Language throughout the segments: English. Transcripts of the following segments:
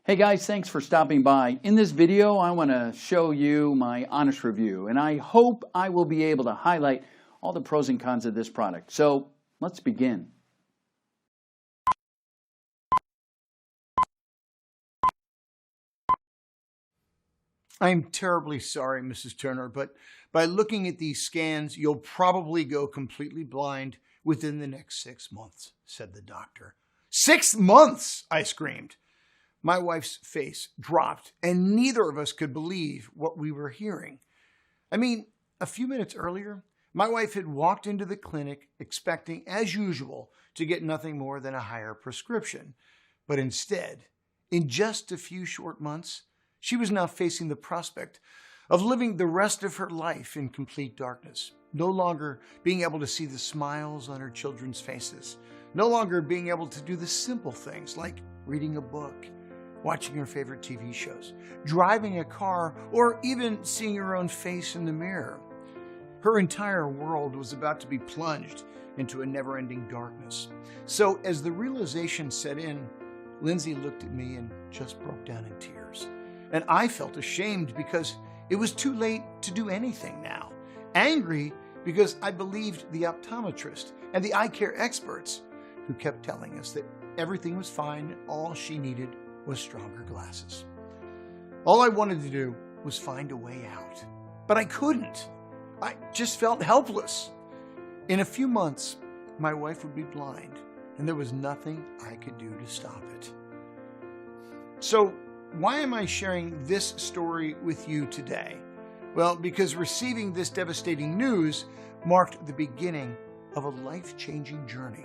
Hey guys, thanks for stopping by. In this video, I want to show you my honest review, and I hope I will be able to highlight all the pros and cons of this product. So let's begin. I'm terribly sorry, Mrs. Turner, but by looking at these scans, you'll probably go completely blind within the next 6 months, said the doctor. 6 months, I screamed. My wife's face dropped, and neither of us could believe what we were hearing. I mean, a few minutes earlier, my wife had walked into the clinic expecting, as usual, to get nothing more than a higher prescription. But instead, in just a few short months, she was now facing the prospect of living the rest of her life in complete darkness, no longer being able to see the smiles on her children's faces, no longer being able to do the simple things like reading a book, watching her favorite TV shows, driving a car, or even seeing her own face in the mirror. Her entire world was about to be plunged into a never-ending darkness. So as the realization set in, Lindsay looked at me and just broke down in tears. And I felt ashamed because it was too late to do anything now. Angry because I believed the optometrist and the eye care experts who kept telling us that everything was fine and all she needed was stronger glasses. All I wanted to do was find a way out, but I couldn't. I just felt helpless. In a few months, my wife would be blind, and there was nothing I could do to stop it. So why am I sharing this story with you today? Well, because receiving this devastating news marked the beginning of a life-changing journey.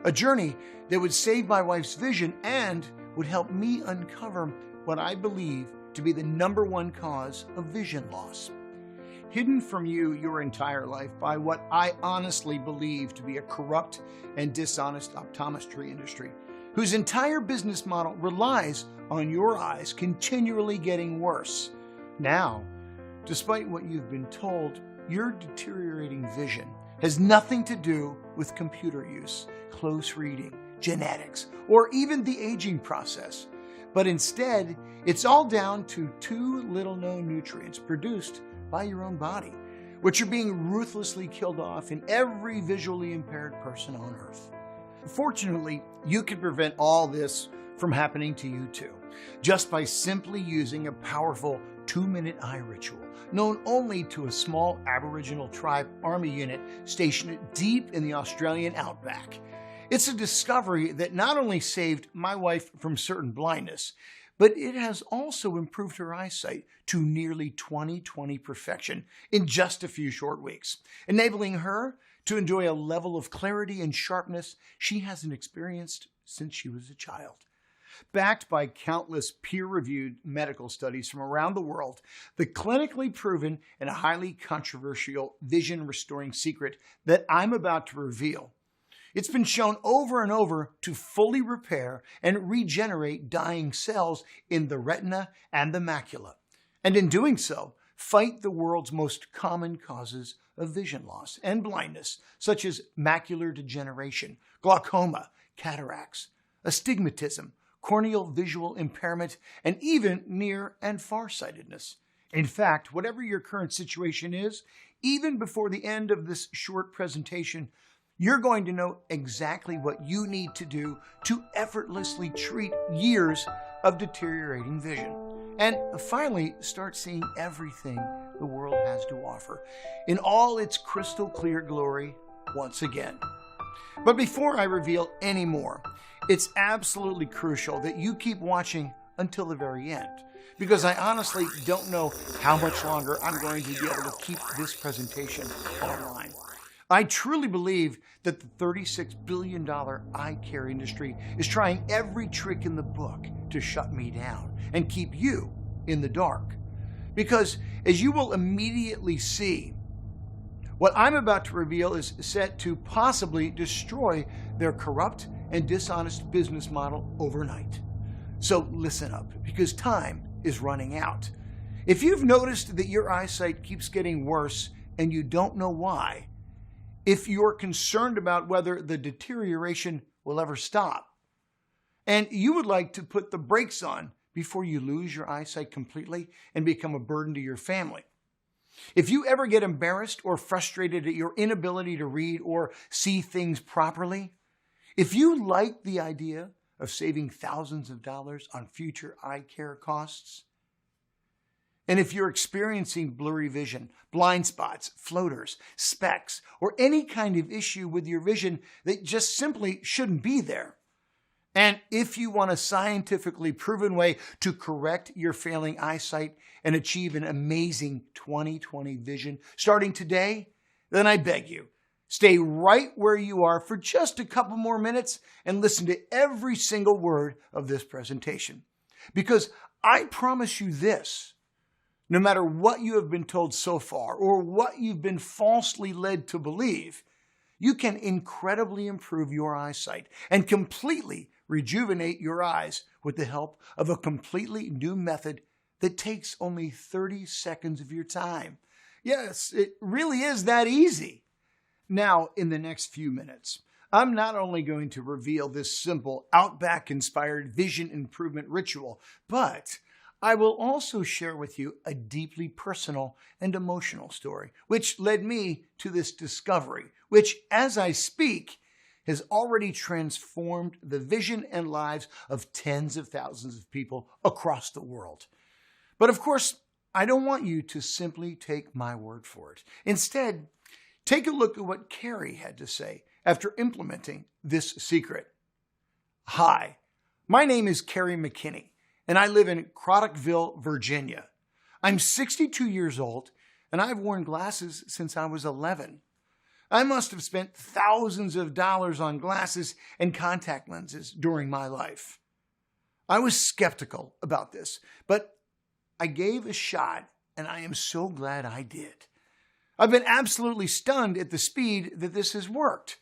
A journey that would save my wife's vision and would help me uncover what I believe to be the #1 cause of vision loss. Hidden from you your entire life by what I honestly believe to be a corrupt and dishonest optometry industry, whose entire business model relies on your eyes continually getting worse. Now, despite what you've been told, your deteriorating vision has nothing to do with computer use, close reading, genetics, or even the aging process. But instead, it's all down to 2 little-known nutrients produced by your own body, which are being ruthlessly killed off in every visually impaired person on Earth. Fortunately, you can prevent all this from happening to you too, just by simply using a powerful 2-minute eye ritual, known only to a small Aboriginal tribe army unit stationed deep in the Australian outback. It's a discovery that not only saved my wife from certain blindness, but it has also improved her eyesight to nearly 20/20 perfection in just a few short weeks, enabling her to enjoy a level of clarity and sharpness she hasn't experienced since she was a child. Backed by countless peer-reviewed medical studies from around the world, the clinically proven and highly controversial vision-restoring secret that I'm about to reveal, it's been shown over and over to fully repair and regenerate dying cells in the retina and the macula, and in doing so, fight the world's most common causes of vision loss and blindness, such as macular degeneration, glaucoma, cataracts, astigmatism, corneal visual impairment, and even near and farsightedness. In fact, whatever your current situation is, even before the end of this short presentation, you're going to know exactly what you need to do to effortlessly treat years of deteriorating vision and finally start seeing everything the world has to offer in all its crystal clear glory once again. But before I reveal any more, it's absolutely crucial that you keep watching until the very end, because I honestly don't know how much longer I'm going to be able to keep this presentation online. I truly believe that the $36 billion eye care industry is trying every trick in the book to shut me down and keep you in the dark. Because as you will immediately see, what I'm about to reveal is set to possibly destroy their corrupt and dishonest business model overnight. So listen up, because time is running out. If you've noticed that your eyesight keeps getting worse and you don't know why, if you're concerned about whether the deterioration will ever stop, and you would like to put the brakes on before you lose your eyesight completely and become a burden to your family. If you ever get embarrassed or frustrated at your inability to read or see things properly, if you like the idea of saving thousands of dollars on future eye care costs, and if you're experiencing blurry vision, blind spots, floaters, specks, or any kind of issue with your vision that just simply shouldn't be there, and if you want a scientifically proven way to correct your failing eyesight and achieve an amazing 20/20 vision starting today, then I beg you, stay right where you are for just a couple more minutes and listen to every single word of this presentation. Because I promise you this, no matter what you have been told so far or what you've been falsely led to believe, you can incredibly improve your eyesight and completely rejuvenate your eyes with the help of a completely new method that takes only 30 seconds of your time. Yes, it really is that easy. Now, in the next few minutes, I'm not only going to reveal this simple Outback-inspired vision improvement ritual, but I will also share with you a deeply personal and emotional story, which led me to this discovery, which, as I speak, has already transformed the vision and lives of tens of thousands of people across the world. But of course, I don't want you to simply take my word for it. Instead, take a look at what Carrie had to say after implementing this secret. Hi, my name is Carrie McKinney, and I live in Craddockville, Virginia. I'm 62 years old, and I've worn glasses since I was 11. I must have spent thousands of dollars on glasses and contact lenses during my life. I was skeptical about this, but I gave a shot, and I am so glad I did. I've been absolutely stunned at the speed that this has worked.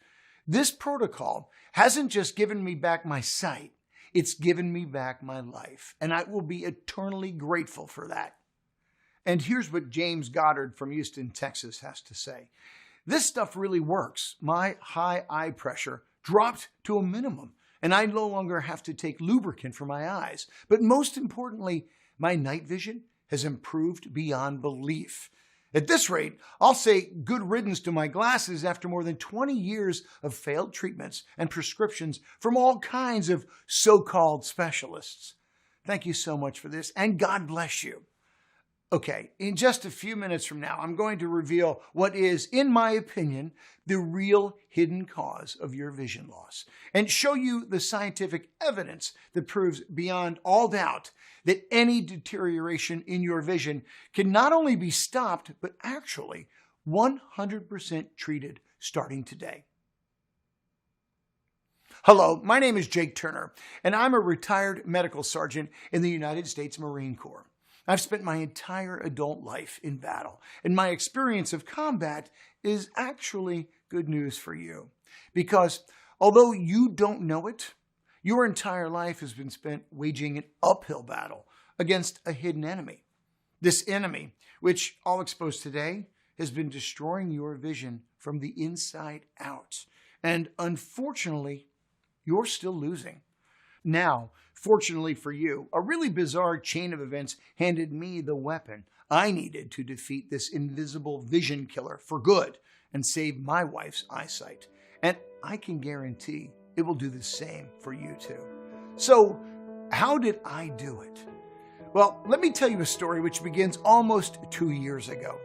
This protocol hasn't just given me back my sight, it's given me back my life, and I will be eternally grateful for that. And here's what James Goddard from Houston, Texas has to say. This stuff really works. My high eye pressure dropped to a minimum, and I no longer have to take lubricant for my eyes. But most importantly, my night vision has improved beyond belief. At this rate, I'll say good riddance to my glasses after more than 20 years of failed treatments and prescriptions from all kinds of so-called specialists. Thank you so much for this, and God bless you. Okay, in just a few minutes from now, I'm going to reveal what is, in my opinion, the real hidden cause of your vision loss and show you the scientific evidence that proves beyond all doubt that any deterioration in your vision can not only be stopped, but actually 100% treated starting today. Hello, my name is Jake Turner, and I'm a retired medical sergeant in the United States Marine Corps. I've spent my entire adult life in battle, and my experience of combat is actually good news for you. Because although you don't know it, your entire life has been spent waging an uphill battle against a hidden enemy. This enemy, which I'll expose today, has been destroying your vision from the inside out. And unfortunately, you're still losing. Now, fortunately for you, a really bizarre chain of events handed me the weapon I needed to defeat this invisible vision killer for good and save my wife's eyesight. And I can guarantee it will do the same for you too. So, how did I do it? Well, let me tell you a story which begins almost 2 years ago.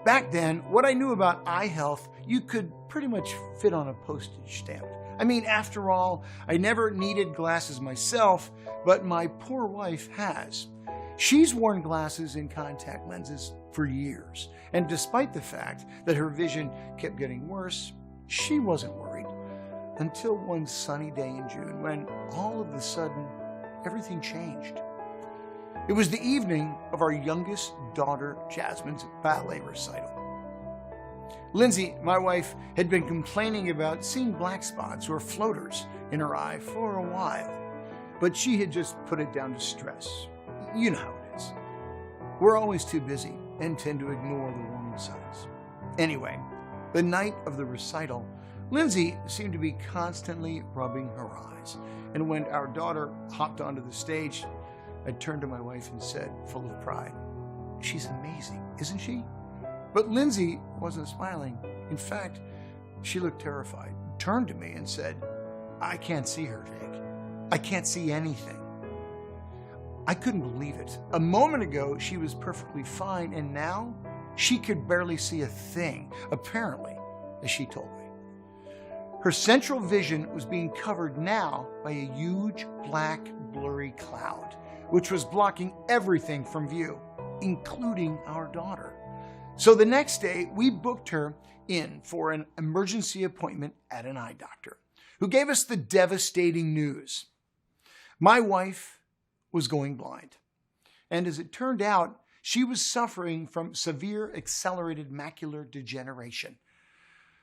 Back then, what I knew about eye health, you could pretty much fit on a postage stamp. I mean, after all, I never needed glasses myself, but my poor wife has. She's worn glasses and contact lenses for years, and despite the fact that her vision kept getting worse, she wasn't worried. Until one sunny day in June when all of a sudden, everything changed. It was the evening of our youngest daughter, Jasmine's ballet recital. Lindsay, my wife, had been complaining about seeing black spots or floaters in her eye for a while, but she had just put it down to stress. You know how it is. We're always too busy and tend to ignore the warning signs. Anyway, the night of the recital, Lindsay seemed to be constantly rubbing her eyes, and when our daughter hopped onto the stage, I turned to my wife and said, full of pride, "She's amazing, isn't she?" But Lindsay wasn't smiling. In fact, she looked terrified, turned to me and said, "I can't see her, Jake. I can't see anything." I couldn't believe it. A moment ago, she was perfectly fine, and now she could barely see a thing, apparently, as she told me. Her central vision was being covered now by a huge, black, blurry cloud, which was blocking everything from view, including our daughter. So the next day, we booked her in for an emergency appointment at an eye doctor, who gave us the devastating news. My wife was going blind. And as it turned out, she was suffering from severe accelerated macular degeneration.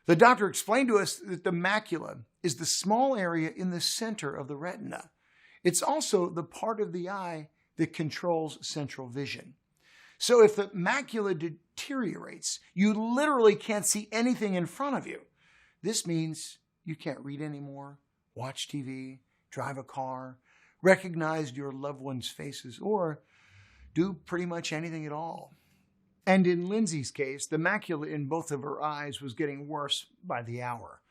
The doctor explained to us that the macula is the small area in the center of the retina. It's also the part of the eye that controls central vision. So if the macula deteriorates, you literally can't see anything in front of you. This means you can't read anymore, watch TV, drive a car, recognize your loved ones' faces, or do pretty much anything at all. And in Lindsay's case, the macula in both of her eyes was getting worse by the hour.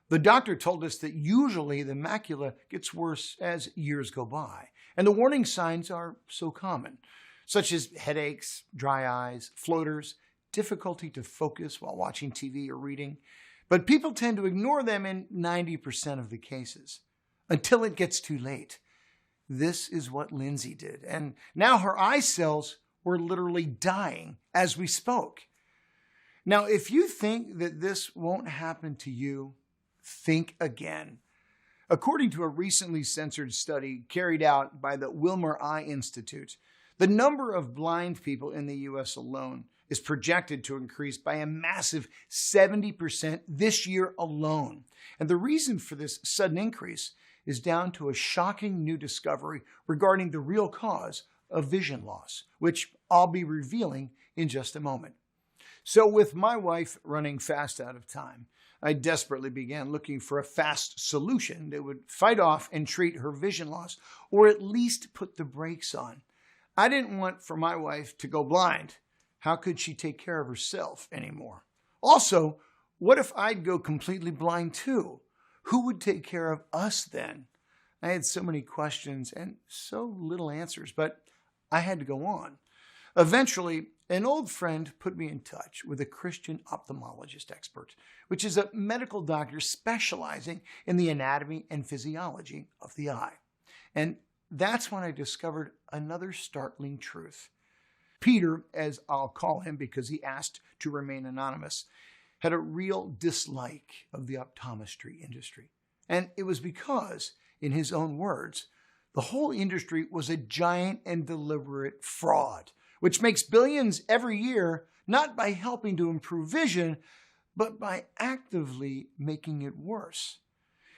The doctor told us that usually the macula gets worse as years go by, and the warning signs are so common, such as headaches, dry eyes, floaters, difficulty to focus while watching TV or reading. But people tend to ignore them in 90% of the cases, until it gets too late. This is what Lindsay did, and now her eye cells were literally dying as we spoke. Now, if you think that this won't happen to you, think again. According to a recently censored study carried out by the Wilmer Eye Institute, the number of blind people in the U.S. alone is projected to increase by a massive 70% this year alone. And the reason for this sudden increase is down to a shocking new discovery regarding the real cause of vision loss, which I'll be revealing in just a moment. So with my wife running fast out of time, I desperately began looking for a fast solution that would fight off and treat her vision loss, or at least put the brakes on. I didn't want for my wife to go blind. How could she take care of herself anymore? Also, what if I'd go completely blind too? Who would take care of us then? I had so many questions and so little answers, but I had to go on. Eventually, an old friend put me in touch with a Christian ophthalmologist expert, which is a medical doctor specializing in the anatomy and physiology of the eye. And that's when I discovered another startling truth. Peter, as I'll call him because he asked to remain anonymous, had a real dislike of the optometry industry. And it was because, in his own words, the whole industry was a giant and deliberate fraud, which makes billions every year, not by helping to improve vision, but by actively making it worse.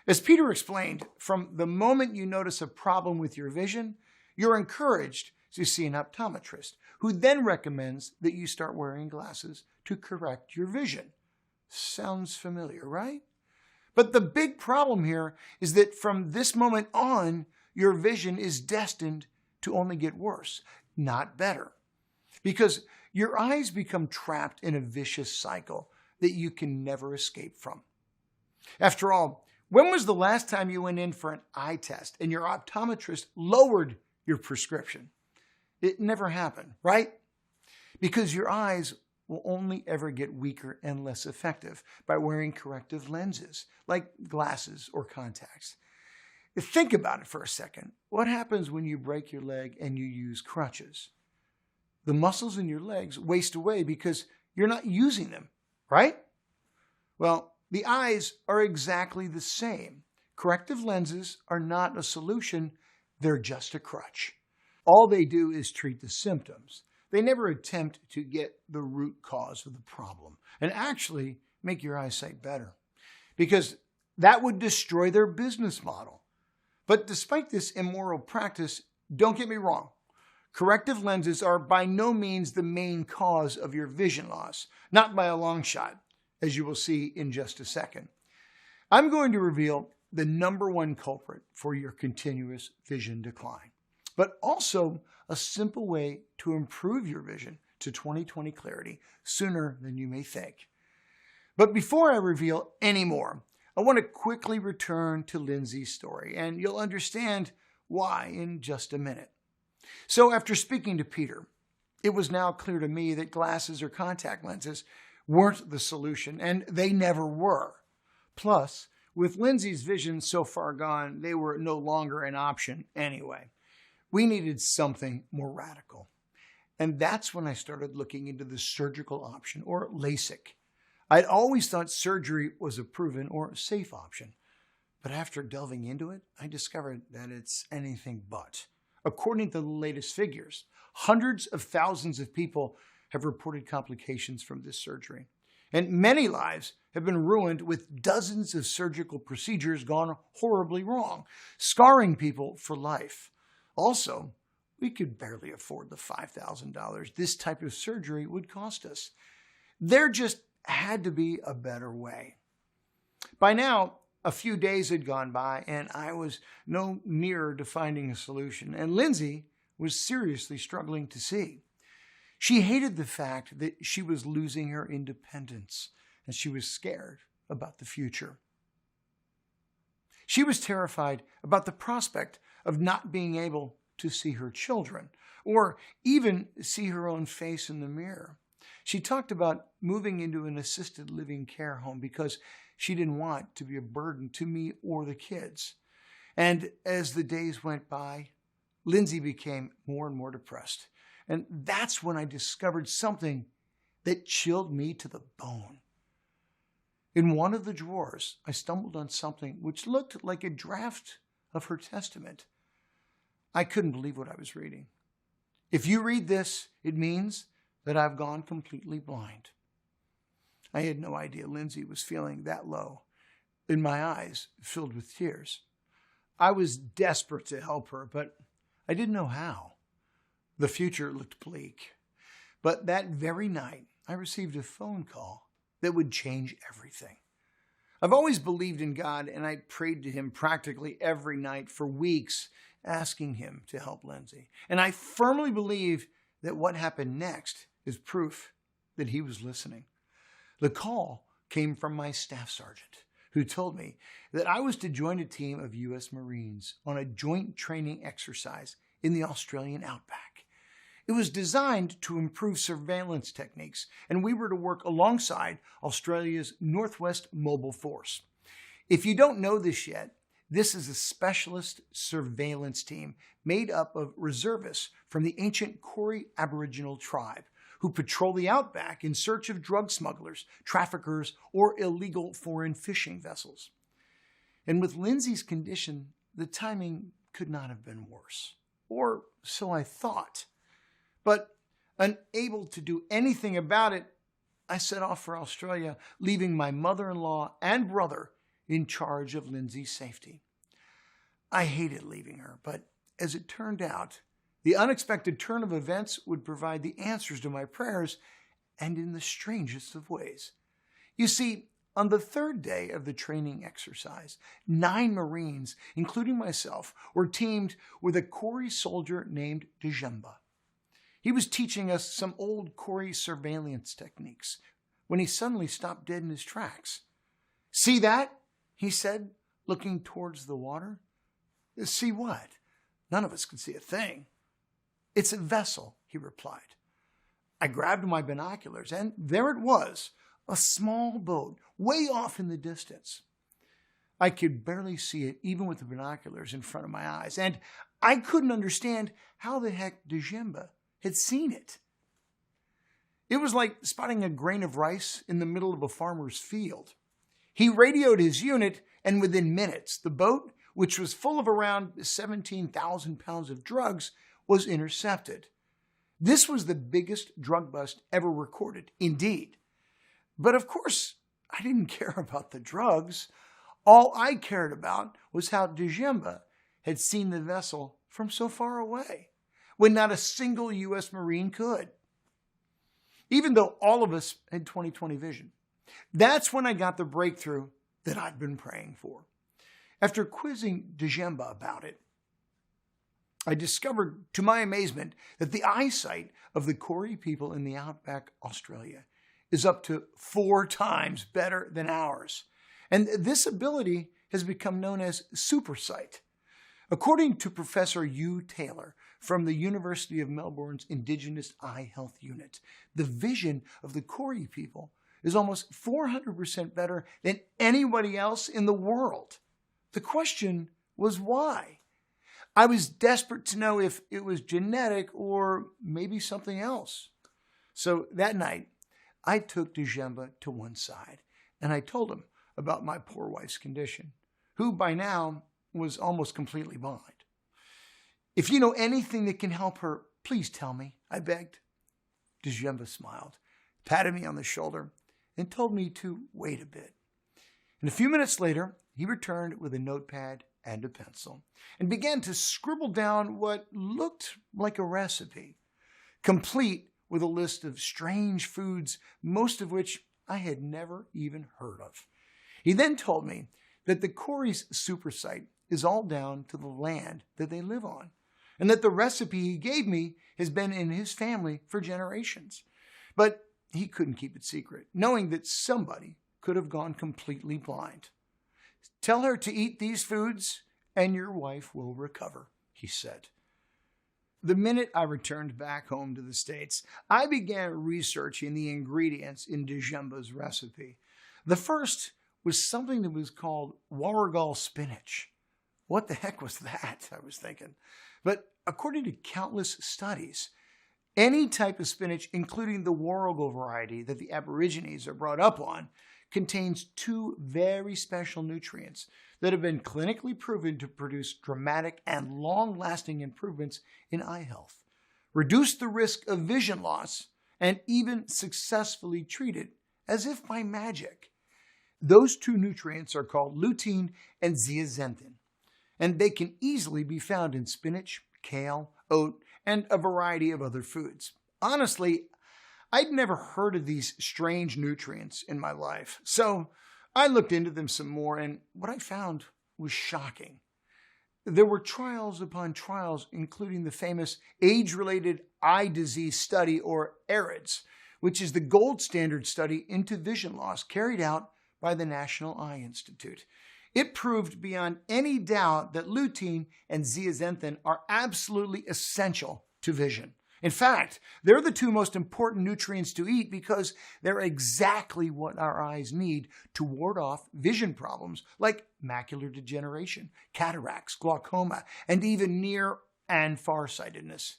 As Peter explained, from the moment you notice a problem with your vision, you're encouraged to see an optometrist, who then recommends that you start wearing glasses to correct your vision. Sounds familiar, right? But the big problem here is that from this moment on, your vision is destined to only get worse, not better. Because your eyes become trapped in a vicious cycle that you can never escape from. After all, when was the last time you went in for an eye test and your optometrist lowered your prescription? It never happened, right? Because your eyes will only ever get weaker and less effective by wearing corrective lenses, like glasses or contacts. Think about it for a second. What happens when you break your leg and you use crutches? The muscles in your legs waste away because you're not using them, right? Well, the eyes are exactly the same. Corrective lenses are not a solution, they're just a crutch. All they do is treat the symptoms. They never attempt to get the root cause of the problem and actually make your eyesight better, because that would destroy their business model. But despite this immoral practice, don't get me wrong, corrective lenses are by no means the main cause of your vision loss, not by a long shot, as you will see in just a second. I'm going to reveal the number one culprit for your continuous vision decline. but also a simple way to improve your vision to 20/20 clarity sooner than you may think. But before I reveal any more, I want to quickly return to Lindsay's story, and you'll understand why in just a minute. So after speaking to Peter, it was now clear to me that glasses or contact lenses weren't the solution, and they never were. Plus, with Lindsay's vision so far gone, they were no longer an option anyway. We needed something more radical. And that's when I started looking into the surgical option, or LASIK. I'd always thought surgery was a proven or safe option. But after delving into it, I discovered that it's anything but. According to the latest figures, hundreds of thousands of people have reported complications from this surgery. And many lives have been ruined with dozens of surgical procedures gone horribly wrong, scarring people for life. Also, we could barely afford the $5,000 this type of surgery would cost us. There just had to be a better way. By now, a few days had gone by, and I was no nearer to finding a solution, and Lindsay was seriously struggling to see. She hated the fact that she was losing her independence, and she was scared about the future. She was terrified about the prospect of not being able to see her children, or even see her own face in the mirror. She talked about moving into an assisted living care home because she didn't want to be a burden to me or the kids. And as the days went by, Lindsay became more and more depressed. And that's when I discovered something that chilled me to the bone. In one of the drawers, I stumbled on something which looked like a draft of her testament. I couldn't believe what I was reading. If you read this, it means that I've gone completely blind. I had no idea Lindsay was feeling that low, and my eyes filled with tears. I was desperate to help her, but I didn't know how. The future looked bleak. But that very night, I received a phone call that would change everything. I've always believed in God, and I prayed to him practically every night for weeks, asking him to help Lindsay. And I firmly believe that what happened next is proof that he was listening. The call came from my staff sergeant, who told me that I was to join a team of U.S. Marines on a joint training exercise in the Australian outback. It was designed to improve surveillance techniques, and we were to work alongside Australia's Northwest Mobile Force. If you don't know this yet, this is a specialist surveillance team made up of reservists from the ancient Koori Aboriginal tribe who patrol the outback in search of drug smugglers, traffickers, or illegal foreign fishing vessels. And with Lindsay's condition, the timing could not have been worse. Or so I thought. But unable to do anything about it, I set off for Australia, leaving my mother-in-law and brother in charge of Lindsay's safety. I hated leaving her, but as it turned out, the unexpected turn of events would provide the answers to my prayers, and in the strangest of ways. You see, on the third day of the training exercise, 9 Marines, including myself, were teamed with a Koori soldier named Djemba. He was teaching us some old Koori surveillance techniques when he suddenly stopped dead in his tracks. "See that?" he said, looking towards the water. "See what?" None of us could see a thing. "It's a vessel," he replied. I grabbed my binoculars, and there it was, a small boat way off in the distance. I could barely see it even with the binoculars in front of my eyes, and I couldn't understand how the heck Djemba had seen it. It was like spotting a grain of rice in the middle of a farmer's field. He radioed his unit, and within minutes, the boat, which was full of around 17,000 pounds of drugs, was intercepted. This was the biggest drug bust ever recorded, indeed. But of course, I didn't care about the drugs. All I cared about was how Djemba had seen the vessel from so far away, when not a single U.S. Marine could. Even though all of us had 20/20 vision. That's when I got the breakthrough that I'd been praying for. After quizzing Djemba about it, I discovered, to my amazement, that the eyesight of the Koori people in the outback Australia is up to 4 times better than ours. And this ability has become known as supersight. According to Professor Hugh Taylor from the University of Melbourne's Indigenous Eye Health Unit, the vision of the Koori people is almost 400% better than anybody else in the world. The question was why? I was desperate to know if it was genetic or maybe something else. So that night, I took Djemba to one side and I told him about my poor wife's condition, who by now was almost completely blind. If you know anything that can help her, please tell me, I begged. Djemba smiled, patted me on the shoulder, and told me to wait a bit. And a few minutes later, he returned with a notepad and a pencil and began to scribble down what looked like a recipe, complete with a list of strange foods, most of which I had never even heard of. He then told me that the Koori's supersight is all down to the land that they live on, and that the recipe he gave me has been in his family for generations. But he couldn't keep it secret, knowing that somebody could have gone completely blind. Tell her to eat these foods and your wife will recover, he said. The minute I returned back home to the States, I began researching the ingredients in Djemba's recipe. The first was something that was called warrigal spinach. What the heck was that? I was thinking. But according to countless studies, any type of spinach, including the warrigal variety that the Aborigines are brought up on, contains 2 very special nutrients that have been clinically proven to produce dramatic and long-lasting improvements in eye health, reduce the risk of vision loss, and even successfully treat it as if by magic. Those 2 nutrients are called lutein and zeaxanthin, and they can easily be found in spinach, kale, oat, and a variety of other foods. Honestly, I'd never heard of these strange nutrients in my life, so I looked into them some more, and what I found was shocking. There were trials upon trials, including the famous age-related eye disease study, or ARIDS, which is the gold standard study into vision loss carried out by the National Eye Institute. It proved beyond any doubt that lutein and zeaxanthin are absolutely essential to vision. In fact, they're the 2 most important nutrients to eat because they're exactly what our eyes need to ward off vision problems like macular degeneration, cataracts, glaucoma, and even near and farsightedness.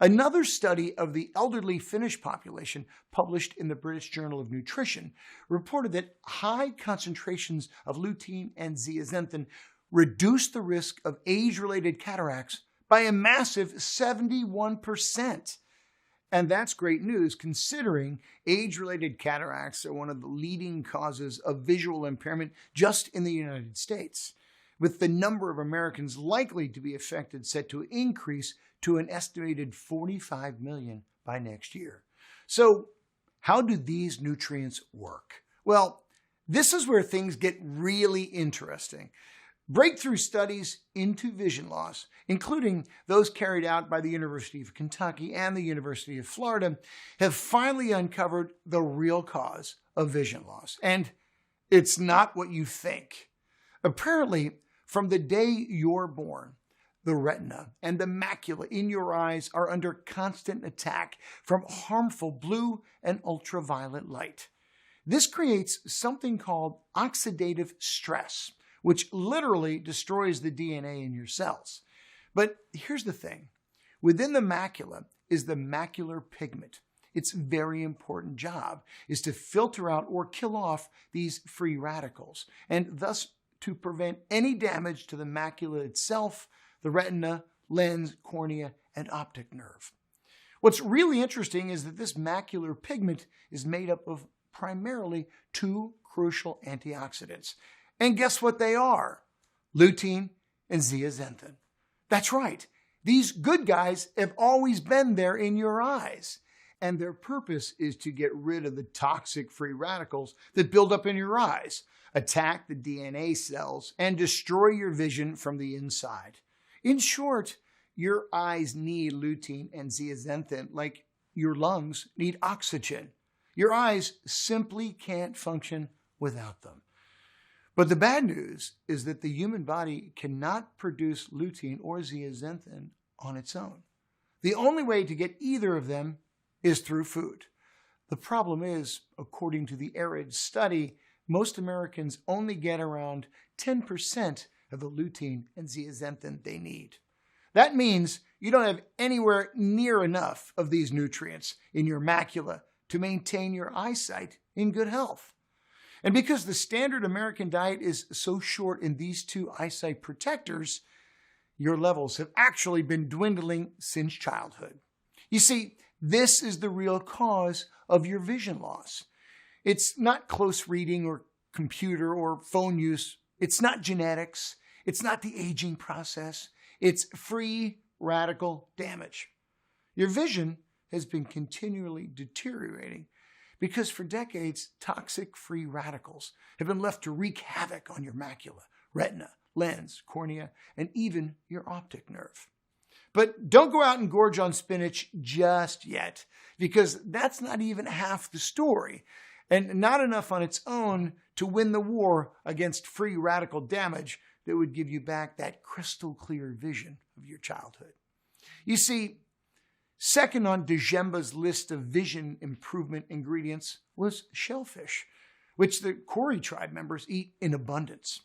Another study of the elderly Finnish population, published in the British Journal of Nutrition, reported that high concentrations of lutein and zeaxanthin reduce the risk of age-related cataracts by a massive 71%. And that's great news considering age-related cataracts are one of the leading causes of visual impairment just in the United States, with the number of Americans likely to be affected set to increase to an estimated 45 million by next year. So, how do these nutrients work? Well, this is where things get really interesting. Breakthrough studies into vision loss, including those carried out by the University of Kentucky and the University of Florida, have finally uncovered the real cause of vision loss. And it's not what you think. Apparently, from the day you're born, the retina and the macula in your eyes are under constant attack from harmful blue and ultraviolet light. This creates something called oxidative stress, which literally destroys the DNA in your cells. But here's the thing. Within the macula is the macular pigment. Its very important job is to filter out or kill off these free radicals, and thus to prevent any damage to the macula itself, the retina, lens, cornea, and optic nerve. What's really interesting is that this macular pigment is made up of primarily 2 crucial antioxidants. And guess what they are? Lutein and zeaxanthin. That's right. These good guys have always been there in your eyes. And their purpose is to get rid of the toxic free radicals that build up in your eyes, attack the DNA cells, and destroy your vision from the inside. In short, your eyes need lutein and zeaxanthin like your lungs need oxygen. Your eyes simply can't function without them. But the bad news is that the human body cannot produce lutein or zeaxanthin on its own. The only way to get either of them is through food. The problem is, according to the ARID study, most Americans only get around 10% of the lutein and zeaxanthin they need. That means you don't have anywhere near enough of these nutrients in your macula to maintain your eyesight in good health. And because the standard American diet is so short in these two eyesight protectors, your levels have actually been dwindling since childhood. You see, this is the real cause of your vision loss. It's not close reading or computer or phone use. It's not genetics. It's not the aging process. It's free radical damage. Your vision has been continually deteriorating because for decades, toxic free radicals have been left to wreak havoc on your macula, retina, lens, cornea, and even your optic nerve. But don't go out and gorge on spinach just yet, because that's not even half the story, and not enough on its own to win the war against free radical damage that would give you back that crystal clear vision of your childhood. You see, second on Djemba's list of vision improvement ingredients was shellfish, which the Kori tribe members eat in abundance.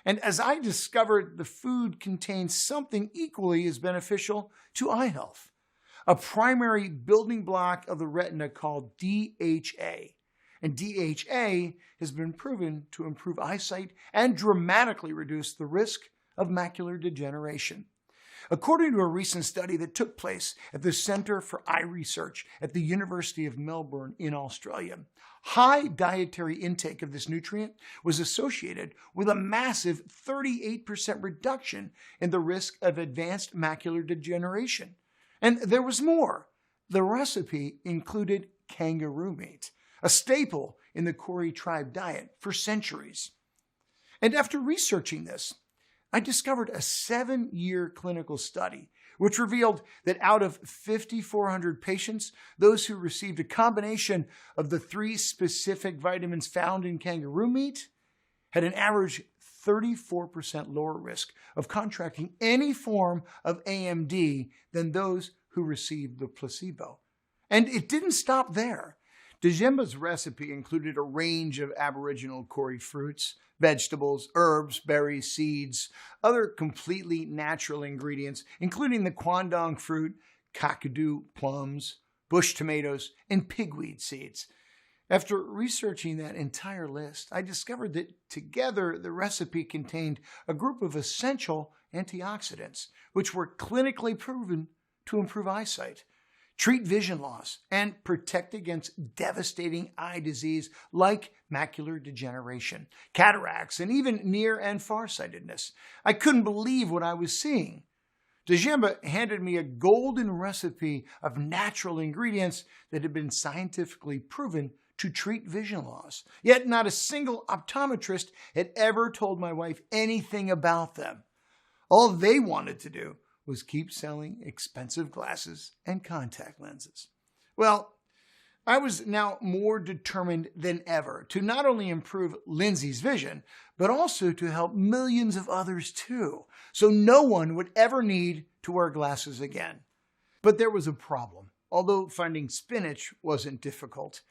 And as I discovered, the food contains something equally as beneficial to eye health, a primary building block of the retina called DHA. And DHA has been proven to improve eyesight and dramatically reduce the risk of macular degeneration. According to a recent study that took place at the Centre for Eye Research at the University of Melbourne in Australia, high dietary intake of this nutrient was associated with a massive 38% reduction in the risk of advanced macular degeneration. And there was more. The recipe included kangaroo meat, a staple in the Kori tribe diet for centuries. And after researching this, I discovered a 7-year clinical study which revealed that out of 5,400 patients, those who received a combination of the 3 specific vitamins found in kangaroo meat had an average 34% lower risk of contracting any form of AMD than those who received the placebo. And it didn't stop there. Djemba's recipe included a range of Aboriginal Kori fruits, vegetables, herbs, berries, seeds, other completely natural ingredients, including the quandong fruit, kakadu plums, bush tomatoes, and pigweed seeds. After researching that entire list, I discovered that together the recipe contained a group of essential antioxidants, which were clinically proven to improve eyesight, treat vision loss, and protect against devastating eye disease like macular degeneration, cataracts, and even near and farsightedness. I couldn't believe what I was seeing. Djemba handed me a golden recipe of natural ingredients that had been scientifically proven to treat vision loss. Yet not a single optometrist had ever told my wife anything about them. All they wanted to do was keep selling expensive glasses and contact lenses. Well, I was now more determined than ever to not only improve Lindsay's vision, but also to help millions of others too, so no one would ever need to wear glasses again. But there was a problem. Although finding spinach wasn't difficult,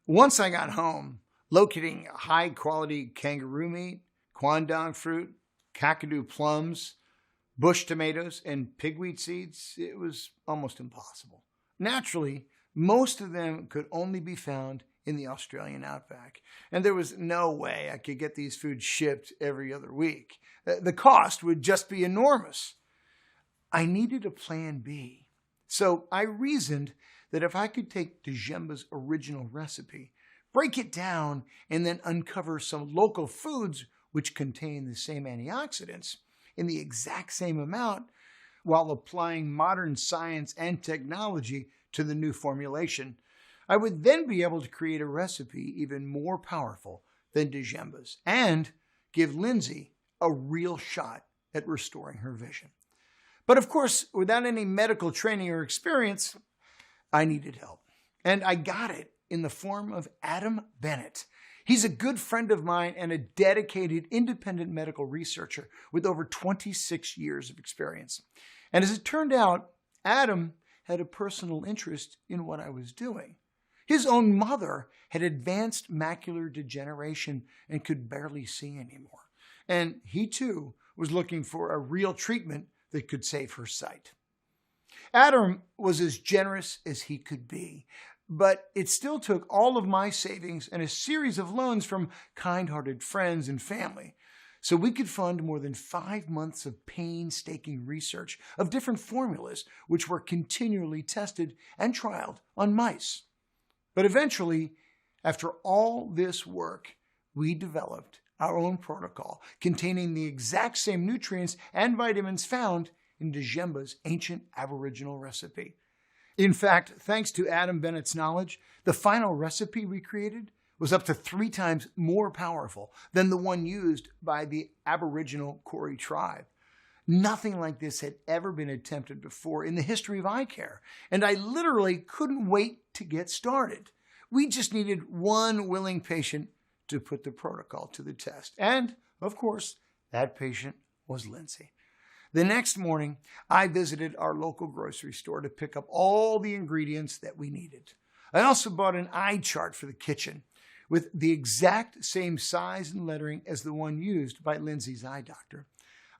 once I got home, locating high-quality kangaroo meat, quandong fruit, kakadu plums, bush tomatoes, and pigweed seeds, it was almost impossible. Naturally, most of them could only be found in the Australian outback, and there was no way I could get these foods shipped every other week. The cost would just be enormous. I needed a plan B, so I reasoned that if I could take Djemba's original recipe, break it down, and then uncover some local foods which contain the same antioxidants in the exact same amount while applying modern science and technology to the new formulation, I would then be able to create a recipe even more powerful than Djemba's and give Lindsay a real shot at restoring her vision. But of course, without any medical training or experience, I needed help. And I got it in the form of Adam Bennett. He's a good friend of mine and a dedicated independent medical researcher with over 26 years of experience. And as it turned out, Adam had a personal interest in what I was doing. His own mother had advanced macular degeneration and could barely see anymore. And he too was looking for a real treatment that could save her sight. Adam was as generous as he could be, but it still took all of my savings and a series of loans from kind-hearted friends and family so we could fund more than 5 months of painstaking research of different formulas which were continually tested and trialed on mice. But eventually, after all this work, we developed our own protocol containing the exact same nutrients and vitamins found in Djemba's ancient Aboriginal recipe. In fact, thanks to Adam Bennett's knowledge, the final recipe we created was up to 3 times more powerful than the one used by the Aboriginal Koori tribe. Nothing like this had ever been attempted before in the history of eye care, and I literally couldn't wait to get started. We just needed one willing patient to put the protocol to the test. And, of course, that patient was Lindsay. The next morning, I visited our local grocery store to pick up all the ingredients that we needed. I also bought an eye chart for the kitchen with the exact same size and lettering as the one used by Lindsay's eye doctor.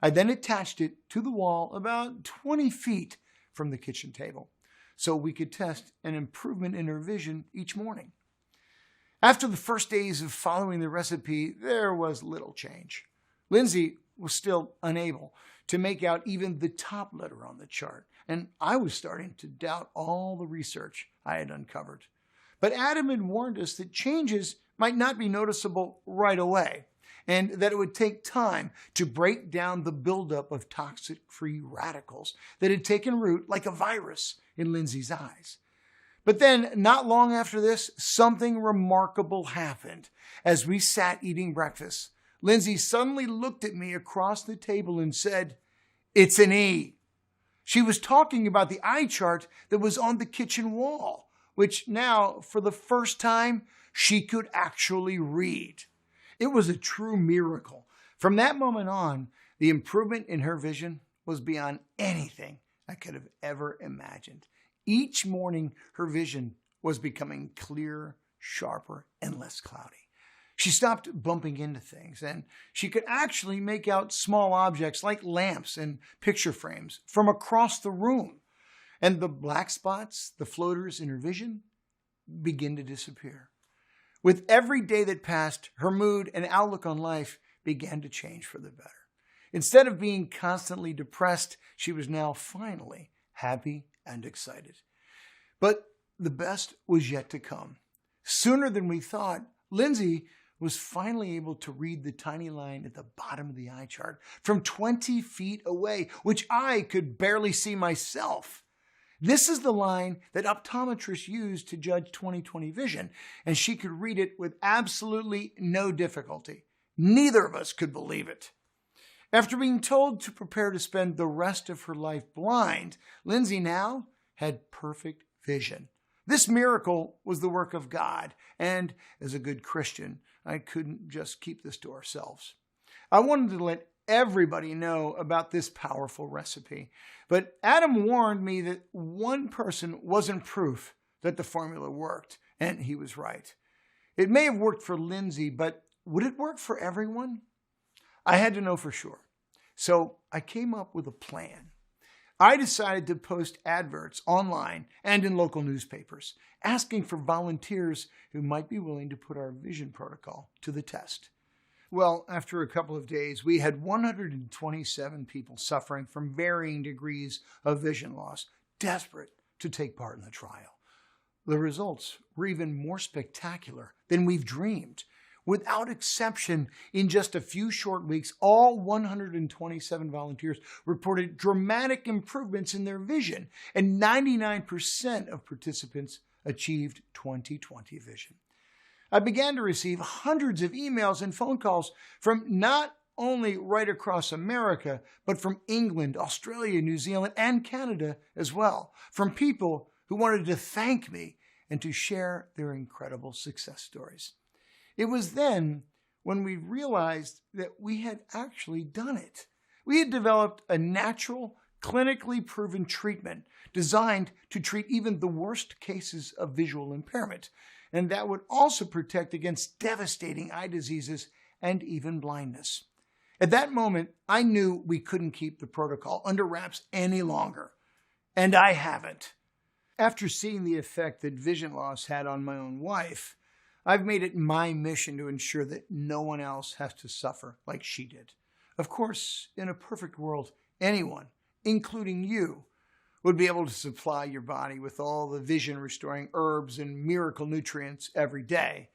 I then attached it to the wall about 20 feet from the kitchen table so we could test an improvement in her vision each morning. After the first days of following the recipe, there was little change. Lindsay was still unable to make out even the top letter on the chart, and I was starting to doubt all the research I had uncovered. But Adam had warned us that changes might not be noticeable right away, and that it would take time to break down the buildup of toxic free radicals that had taken root like a virus in Lindsay's eyes. But then, not long after this, something remarkable happened. As we sat eating breakfast, Lindsay suddenly looked at me across the table and said, "It's an E." She was talking about the eye chart that was on the kitchen wall, which now, for the first time, she could actually read. It was a true miracle. From that moment on, the improvement in her vision was beyond anything I could have ever imagined. Each morning, her vision was becoming clearer, sharper, and less cloudy. She stopped bumping into things, and she could actually make out small objects like lamps and picture frames from across the room. And the black spots, the floaters in her vision, began to disappear. With every day that passed, her mood and outlook on life began to change for the better. Instead of being constantly depressed, she was now finally happy and excited. But the best was yet to come. Sooner than we thought, Lindsay was finally able to read the tiny line at the bottom of the eye chart from 20 feet away, which I could barely see myself. This is the line that optometrists use to judge 20/20 vision, and she could read it with absolutely no difficulty. Neither of us could believe it. After being told to prepare to spend the rest of her life blind, Lindsay now had perfect vision. This miracle was the work of God, and as a good Christian, I couldn't just keep this to ourselves. I wanted to let everybody know about this powerful recipe, but Adam warned me that one person wasn't proof that the formula worked, and he was right. It may have worked for Lindsay, but would it work for everyone? I had to know for sure. So I came up with a plan. I decided to post adverts online and in local newspapers, asking for volunteers who might be willing to put our vision protocol to the test. Well, after a couple of days, we had 127 people suffering from varying degrees of vision loss, desperate to take part in the trial. The results were even more spectacular than we've dreamed. Without exception, in just a few short weeks, all 127 volunteers reported dramatic improvements in their vision, and 99% of participants achieved 20/20 vision. I began to receive hundreds of emails and phone calls from not only right across America, but from England, Australia, New Zealand, and Canada as well, from people who wanted to thank me and to share their incredible success stories. It was then when we realized that we had actually done it. We had developed a natural, clinically proven treatment designed to treat even the worst cases of visual impairment, and that would also protect against devastating eye diseases and even blindness. At that moment, I knew we couldn't keep the protocol under wraps any longer, and I haven't. After seeing the effect that vision loss had on my own wife, I've made it my mission to ensure that no one else has to suffer like she did. Of course, in a perfect world, anyone, including you, would be able to supply your body with all the vision-restoring herbs and miracle nutrients every day.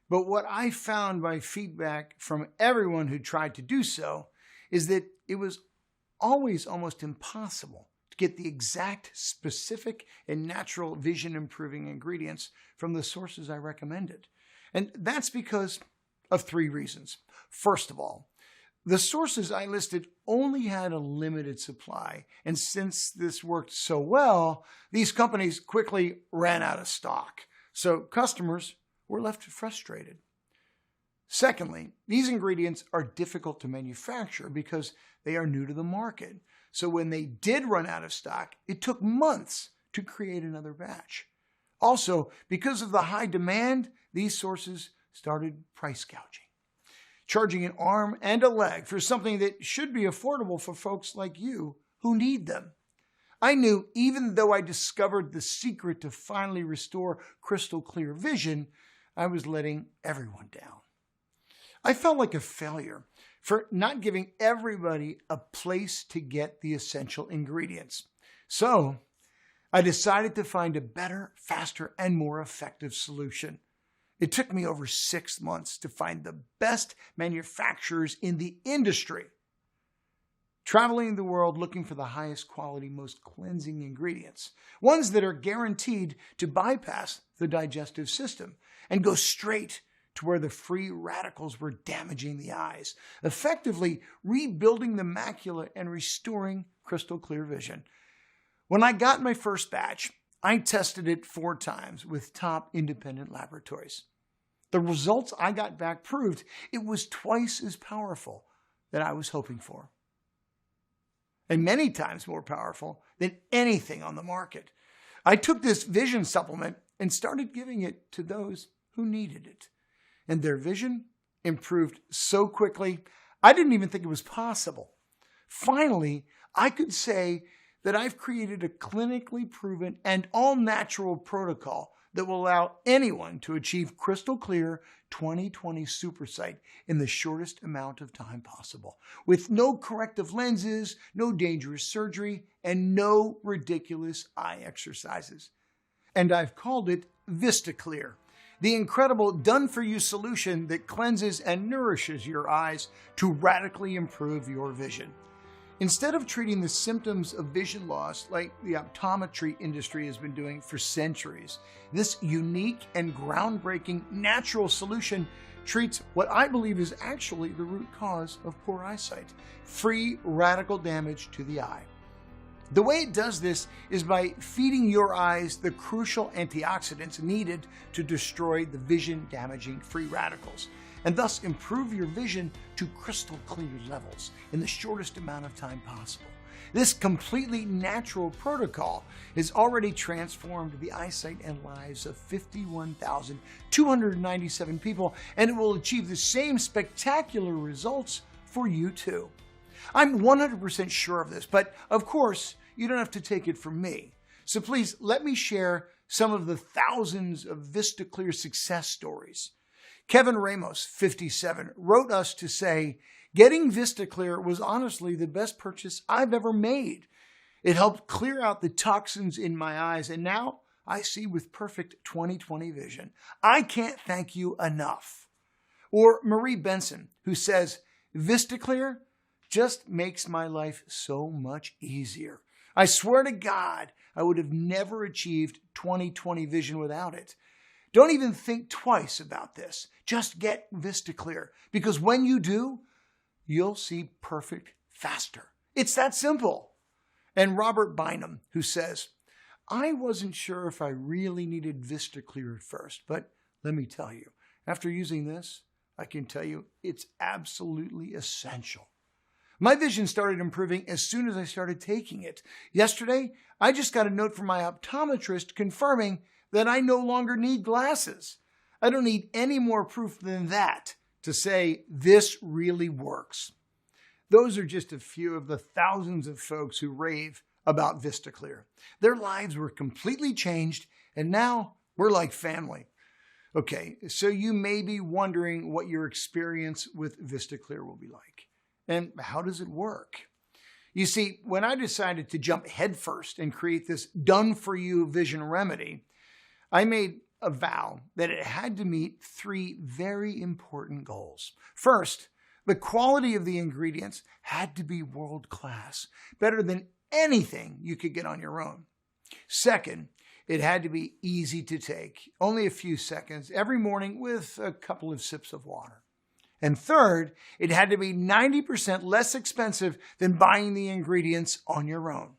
But what I found by feedback from everyone who tried to do so is that it was always almost impossible to get the exact, specific, and natural vision-improving ingredients from the sources I recommended. And that's because of 3 reasons. First of all, the sources I listed only had a limited supply, and since this worked so well, these companies quickly ran out of stock. So customers were left frustrated. Secondly, these ingredients are difficult to manufacture because they are new to the market. So when they did run out of stock, it took months to create another batch. Also, because of the high demand, these sources started price gouging, charging an arm and a leg for something that should be affordable for folks like you who need them. I knew even though I discovered the secret to finally restore crystal clear vision, I was letting everyone down. I felt like a failure for not giving everybody a place to get the essential ingredients. So I decided to find a better, faster, and more effective solution. It took me over 6 months to find the best manufacturers in the industry, traveling the world looking for the highest quality, most cleansing ingredients, ones that are guaranteed to bypass the digestive system and go straight to where the free radicals were damaging the eyes, effectively rebuilding the macula and restoring crystal clear vision. When I got my first batch, I tested it 4 times with top independent laboratories. The results I got back proved it was twice as powerful than I was hoping for, and many times more powerful than anything on the market. I took this vision supplement and started giving it to those who needed it, and their vision improved so quickly, I didn't even think it was possible. Finally, I could say that I've created a clinically proven and all-natural protocol that will allow anyone to achieve crystal clear 20/20 super sight in the shortest amount of time possible, with no corrective lenses, no dangerous surgery, and no ridiculous eye exercises. And I've called it Vistaclear, the incredible done-for-you solution that cleanses and nourishes your eyes to radically improve your vision. Instead of treating the symptoms of vision loss like the optometry industry has been doing for centuries, this unique and groundbreaking natural solution treats what I believe is actually the root cause of poor eyesight: free radical damage to the eye. The way it does this is by feeding your eyes the crucial antioxidants needed to destroy the vision-damaging free radicals, and thus improve your vision to crystal clear levels in the shortest amount of time possible. This completely natural protocol has already transformed the eyesight and lives of 51,297 people, and it will achieve the same spectacular results for you too. I'm 100% sure of this, but of course, you don't have to take it from me. So please let me share some of the thousands of Vistaclear success stories. Kevin Ramos, 57, wrote us to say, "Getting Vistaclear was honestly the best purchase I've ever made. It helped clear out the toxins in my eyes, and now I see with perfect 20/20 vision. I can't thank you enough." Or Marie Benson, who says, "Vistaclear just makes my life so much easier. I swear to God, I would have never achieved 20/20 vision without it. Don't even think twice about this. Just get Vistaclear, because when you do, you'll see perfect faster. It's that simple. And Robert Bynum, who says, I wasn't sure if I really needed Vistaclear at first, but let me tell you, after using this, I can tell you it's absolutely essential. My vision started improving as soon as I started taking it. Yesterday, I just got a note from my optometrist confirming that I no longer need glasses. I don't need any more proof than that to say this really works. Those are just a few of the thousands of folks who rave about Vistaclear. Their lives were completely changed, and now we're like family. Okay, so you may be wondering what your experience with Vistaclear will be like. And how does it work? You see, when I decided to jump headfirst and create this done-for-you vision remedy, I made a vow that it had to meet 3 very important goals. First, the quality of the ingredients had to be world-class, better than anything you could get on your own. Second, it had to be easy to take, only a few seconds every morning with a couple of sips of water. And third, it had to be 90% less expensive than buying the ingredients on your own.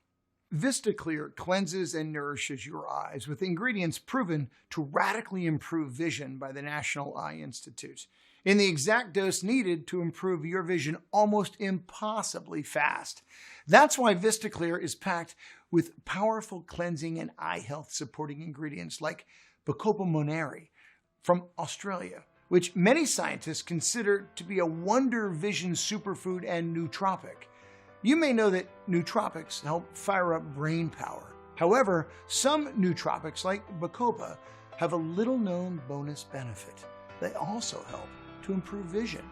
Vistaclear cleanses and nourishes your eyes with ingredients proven to radically improve vision by the National Eye Institute, in the exact dose needed to improve your vision almost impossibly fast. That's why Vistaclear is packed with powerful cleansing and eye health supporting ingredients like Bacopa moneri from Australia, which many scientists consider to be a wonder vision superfood and nootropic. You may know that nootropics help fire up brain power. However, some nootropics like Bacopa have a little-known bonus benefit. They also help to improve vision.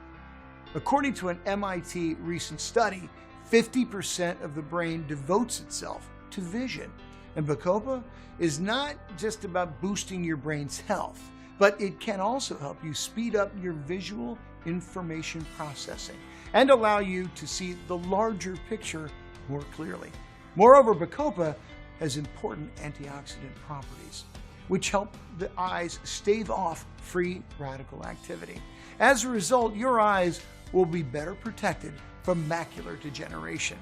According to an MIT recent study, 50% of the brain devotes itself to vision. And Bacopa is not just about boosting your brain's health, but it can also help you speed up your visual information processing and allow you to see the larger picture more clearly. Moreover, Bacopa has important antioxidant properties, which help the eyes stave off free radical activity. As a result, your eyes will be better protected from macular degeneration.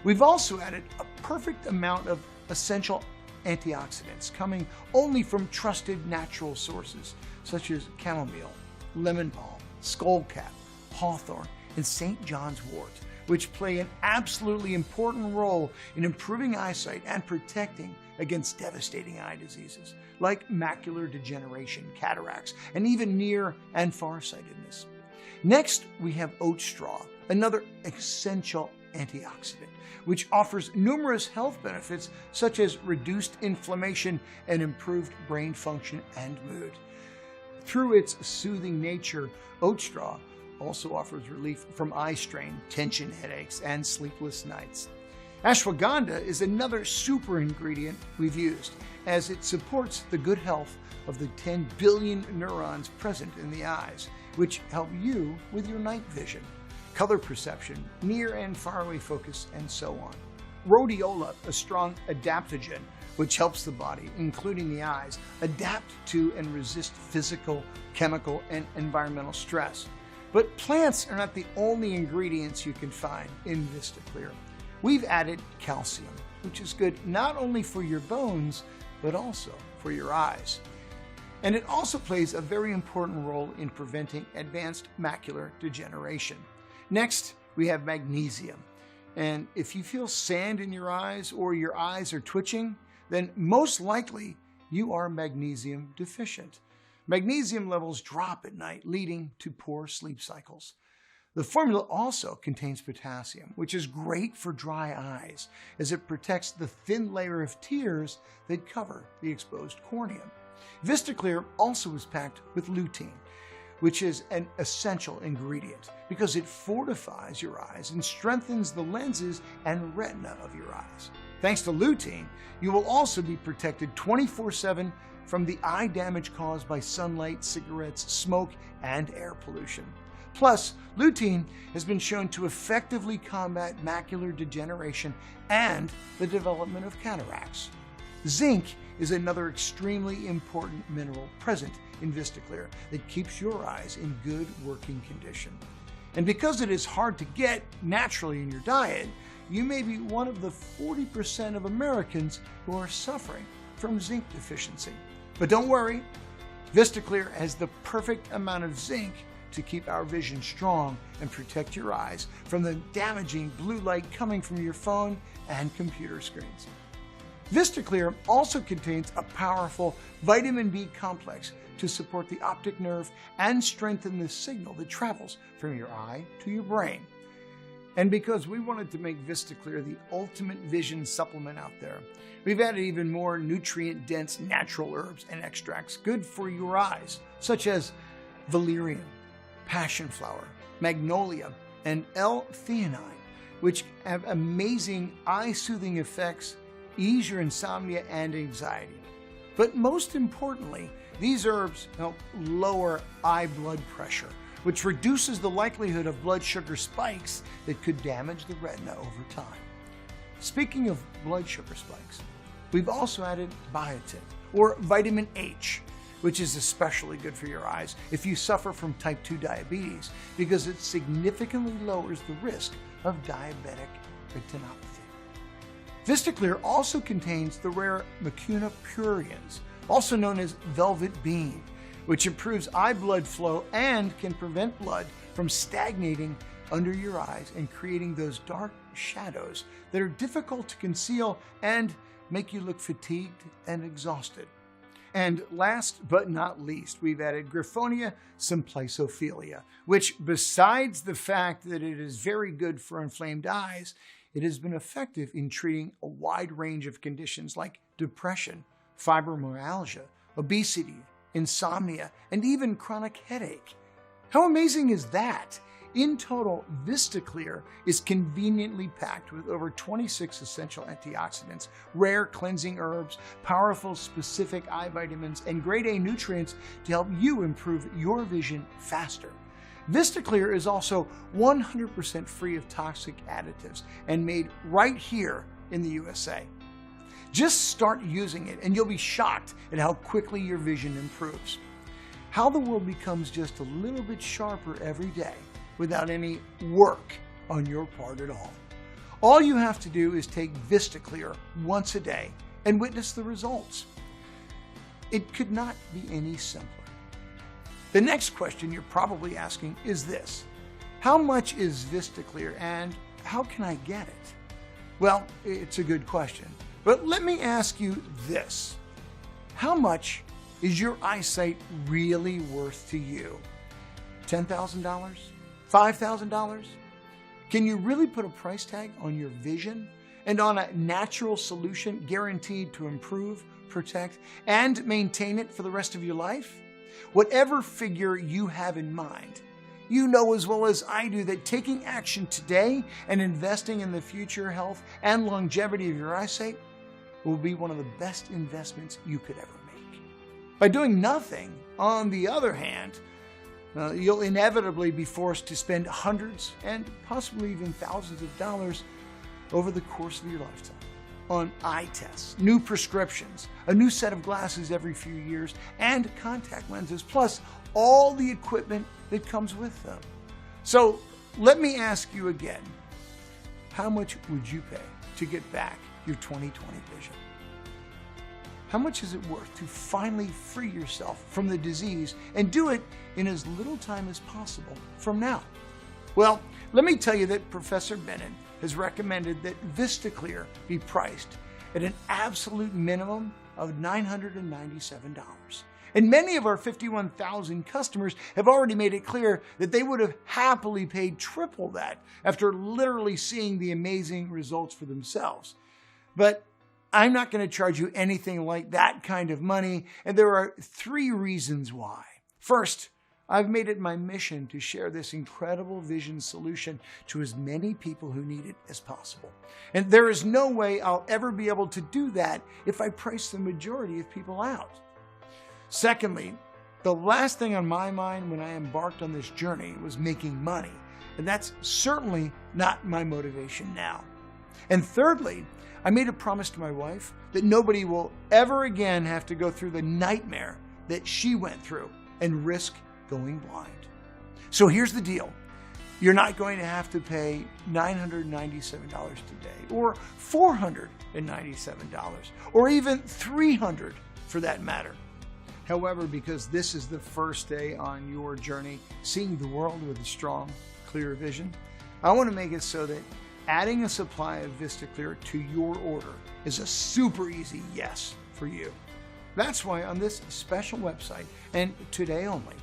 We've also added a perfect amount of essential antioxidants coming only from trusted natural sources such as chamomile, lemon balm, skullcap, hawthorn, and St. John's wort, which play an absolutely important role in improving eyesight and protecting against devastating eye diseases like macular degeneration, cataracts, and even near and farsightedness. Next, we have oat straw, another essential antioxidant, which offers numerous health benefits such as reduced inflammation and improved brain function and mood. Through its soothing nature, oat straw also offers relief from eye strain, tension headaches, and sleepless nights. Ashwagandha is another super ingredient we've used, as it supports the good health of the 10 billion neurons present in the eyes, which help you with your night vision, color perception, near and far away focus, and so on. Rhodiola, a strong adaptogen, which helps the body, including the eyes, adapt to and resist physical, chemical, and environmental stress. But plants are not the only ingredients you can find in Vistaclear. We've added calcium, which is good not only for your bones, but also for your eyes. And it also plays a very important role in preventing advanced macular degeneration. Next, we have magnesium. And if you feel sand in your eyes or your eyes are twitching, then most likely you are magnesium deficient. Magnesium levels drop at night, leading to poor sleep cycles. The formula also contains potassium, which is great for dry eyes, as it protects the thin layer of tears that cover the exposed cornea. Vistaclear also is packed with lutein, which is an essential ingredient because it fortifies your eyes and strengthens the lenses and retina of your eyes. Thanks to lutein, you will also be protected 24/7 from the eye damage caused by sunlight, cigarettes, smoke, and air pollution. Plus, lutein has been shown to effectively combat macular degeneration and the development of cataracts. Zinc is another extremely important mineral present in Vistaclear that keeps your eyes in good working condition. And because it is hard to get naturally in your diet, you may be one of the 40% of Americans who are suffering from zinc deficiency. But don't worry, Vistaclear has the perfect amount of zinc to keep our vision strong and protect your eyes from the damaging blue light coming from your phone and computer screens. Vistaclear also contains a powerful vitamin B complex to support the optic nerve and strengthen the signal that travels from your eye to your brain. And because we wanted to make Vistaclear the ultimate vision supplement out there, we've added even more nutrient-dense natural herbs and extracts good for your eyes, such as valerian, passion flower, magnolia, and L-theanine, which have amazing eye-soothing effects, ease your insomnia and anxiety. But most importantly, these herbs help lower eye blood pressure, which reduces the likelihood of blood sugar spikes that could damage the retina over time. Speaking of blood sugar spikes, we've also added biotin, or vitamin H, which is especially good for your eyes if you suffer from type 2 diabetes, because it significantly lowers the risk of diabetic retinopathy. Vistaclear also contains the rare mucuna pruriens, also known as velvet bean, which improves eye blood flow and can prevent blood from stagnating under your eyes and creating those dark shadows that are difficult to conceal and make you look fatigued and exhausted. And last but not least, we've added Griffonia symplicophilia, which, besides the fact that it is very good for inflamed eyes, it has been effective in treating a wide range of conditions like depression, fibromyalgia, obesity, insomnia, and even chronic headache. How amazing is that? In total, Vistaclear is conveniently packed with over 26 essential antioxidants, rare cleansing herbs, powerful specific eye vitamins, and grade A nutrients to help you improve your vision faster. Vistaclear is also 100% free of toxic additives and made right here in the USA. Just start using it and you'll be shocked at how quickly your vision improves. How the world becomes just a little bit sharper every day without any work on your part at all. All you have to do is take Vistaclear once a day and witness the results. It could not be any simpler. The next question you're probably asking is this: how much is Vistaclear and how can I get it? Well, it's a good question, but let me ask you this. How much is your eyesight really worth to you? $10,000? $5,000? Can you really put a price tag on your vision and on a natural solution guaranteed to improve, protect, and maintain it for the rest of your life? Whatever figure you have in mind, you know as well as I do that taking action today and investing in the future health and longevity of your eyesight will be one of the best investments you could ever make. By doing nothing, on the other hand, you'll inevitably be forced to spend hundreds and possibly even thousands of dollars over the course of your lifetime on eye tests, new prescriptions, a new set of glasses every few years, and contact lenses, plus all the equipment that comes with them. So let me ask you again, how much would you pay to get back your 20/20 vision? How much is it worth to finally free yourself from the disease and do it in as little time as possible from now? Well, let me tell you that Professor Bennett has recommended that Vistaclear be priced at an absolute minimum of $997. And many of our 51,000 customers have already made it clear that they would have happily paid triple that after literally seeing the amazing results for themselves. But I'm not going to charge you anything like that kind of money, and there are 3 reasons why. First, I've made it my mission to share this incredible vision solution to as many people who need it as possible. And there is no way I'll ever be able to do that if I price the majority of people out. Secondly, the last thing on my mind when I embarked on this journey was making money, and that's certainly not my motivation now. And thirdly, I made a promise to my wife that nobody will ever again have to go through the nightmare that she went through and risk going blind. So here's the deal. You're not going to have to pay $997 today, or $497, or even $300 for that matter. However, because this is the first day on your journey seeing the world with a strong, clear vision, I want to make it so that adding a supply of Vistaclear to your order is a super easy yes for you. That's why on this special website, and today only,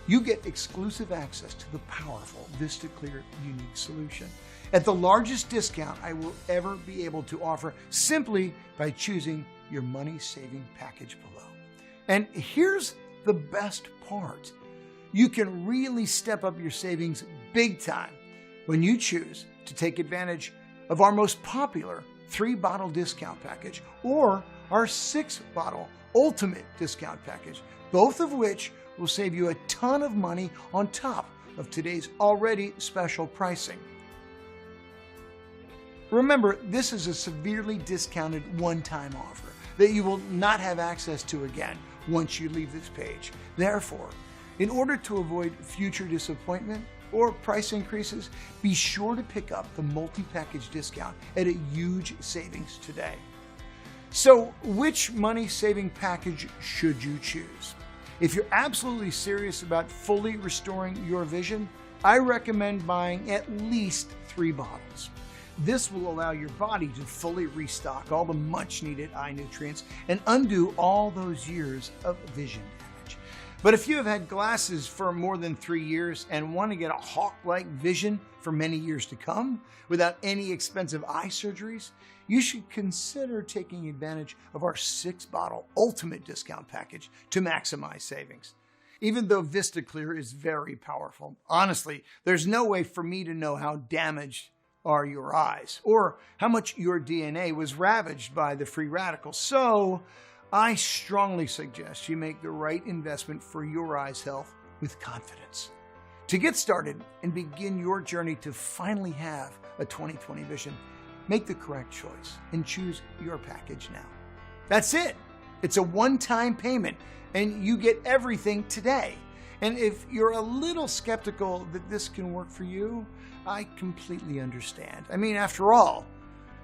you get exclusive access to the powerful Vistaclear unique solution at the largest discount I will ever be able to offer, simply by choosing your money-saving package below. And here's the best part. You can really step up your savings big time when you choose to take advantage of our most popular 3-bottle discount package or our 6-bottle ultimate discount package, both of which will save you a ton of money on top of today's already special pricing. Remember, this is a severely discounted one-time offer that you will not have access to again once you leave this page. Therefore, in order to avoid future disappointment or price increases, be sure to pick up the multi-package discount at a huge savings today. So, which money-saving package should you choose? If you're absolutely serious about fully restoring your vision, I recommend buying at least 3 bottles. This will allow your body to fully restock all the much-needed eye nutrients and undo all those years of vision damage. But if you have had glasses for more than 3 years and want to get a hawk-like vision for many years to come without any expensive eye surgeries, you should consider taking advantage of our 6-bottle ultimate discount package to maximize savings. Even though Vistaclear is very powerful, honestly, there's no way for me to know how damaged are your eyes or how much your DNA was ravaged by the free radicals. So I strongly suggest you make the right investment for your eyes' health with confidence. To get started and begin your journey to finally have a 20/20 vision, make the correct choice and choose your package now. That's it. It's a one-time payment and you get everything today. And if you're a little skeptical that this can work for you, I completely understand. I mean, after all,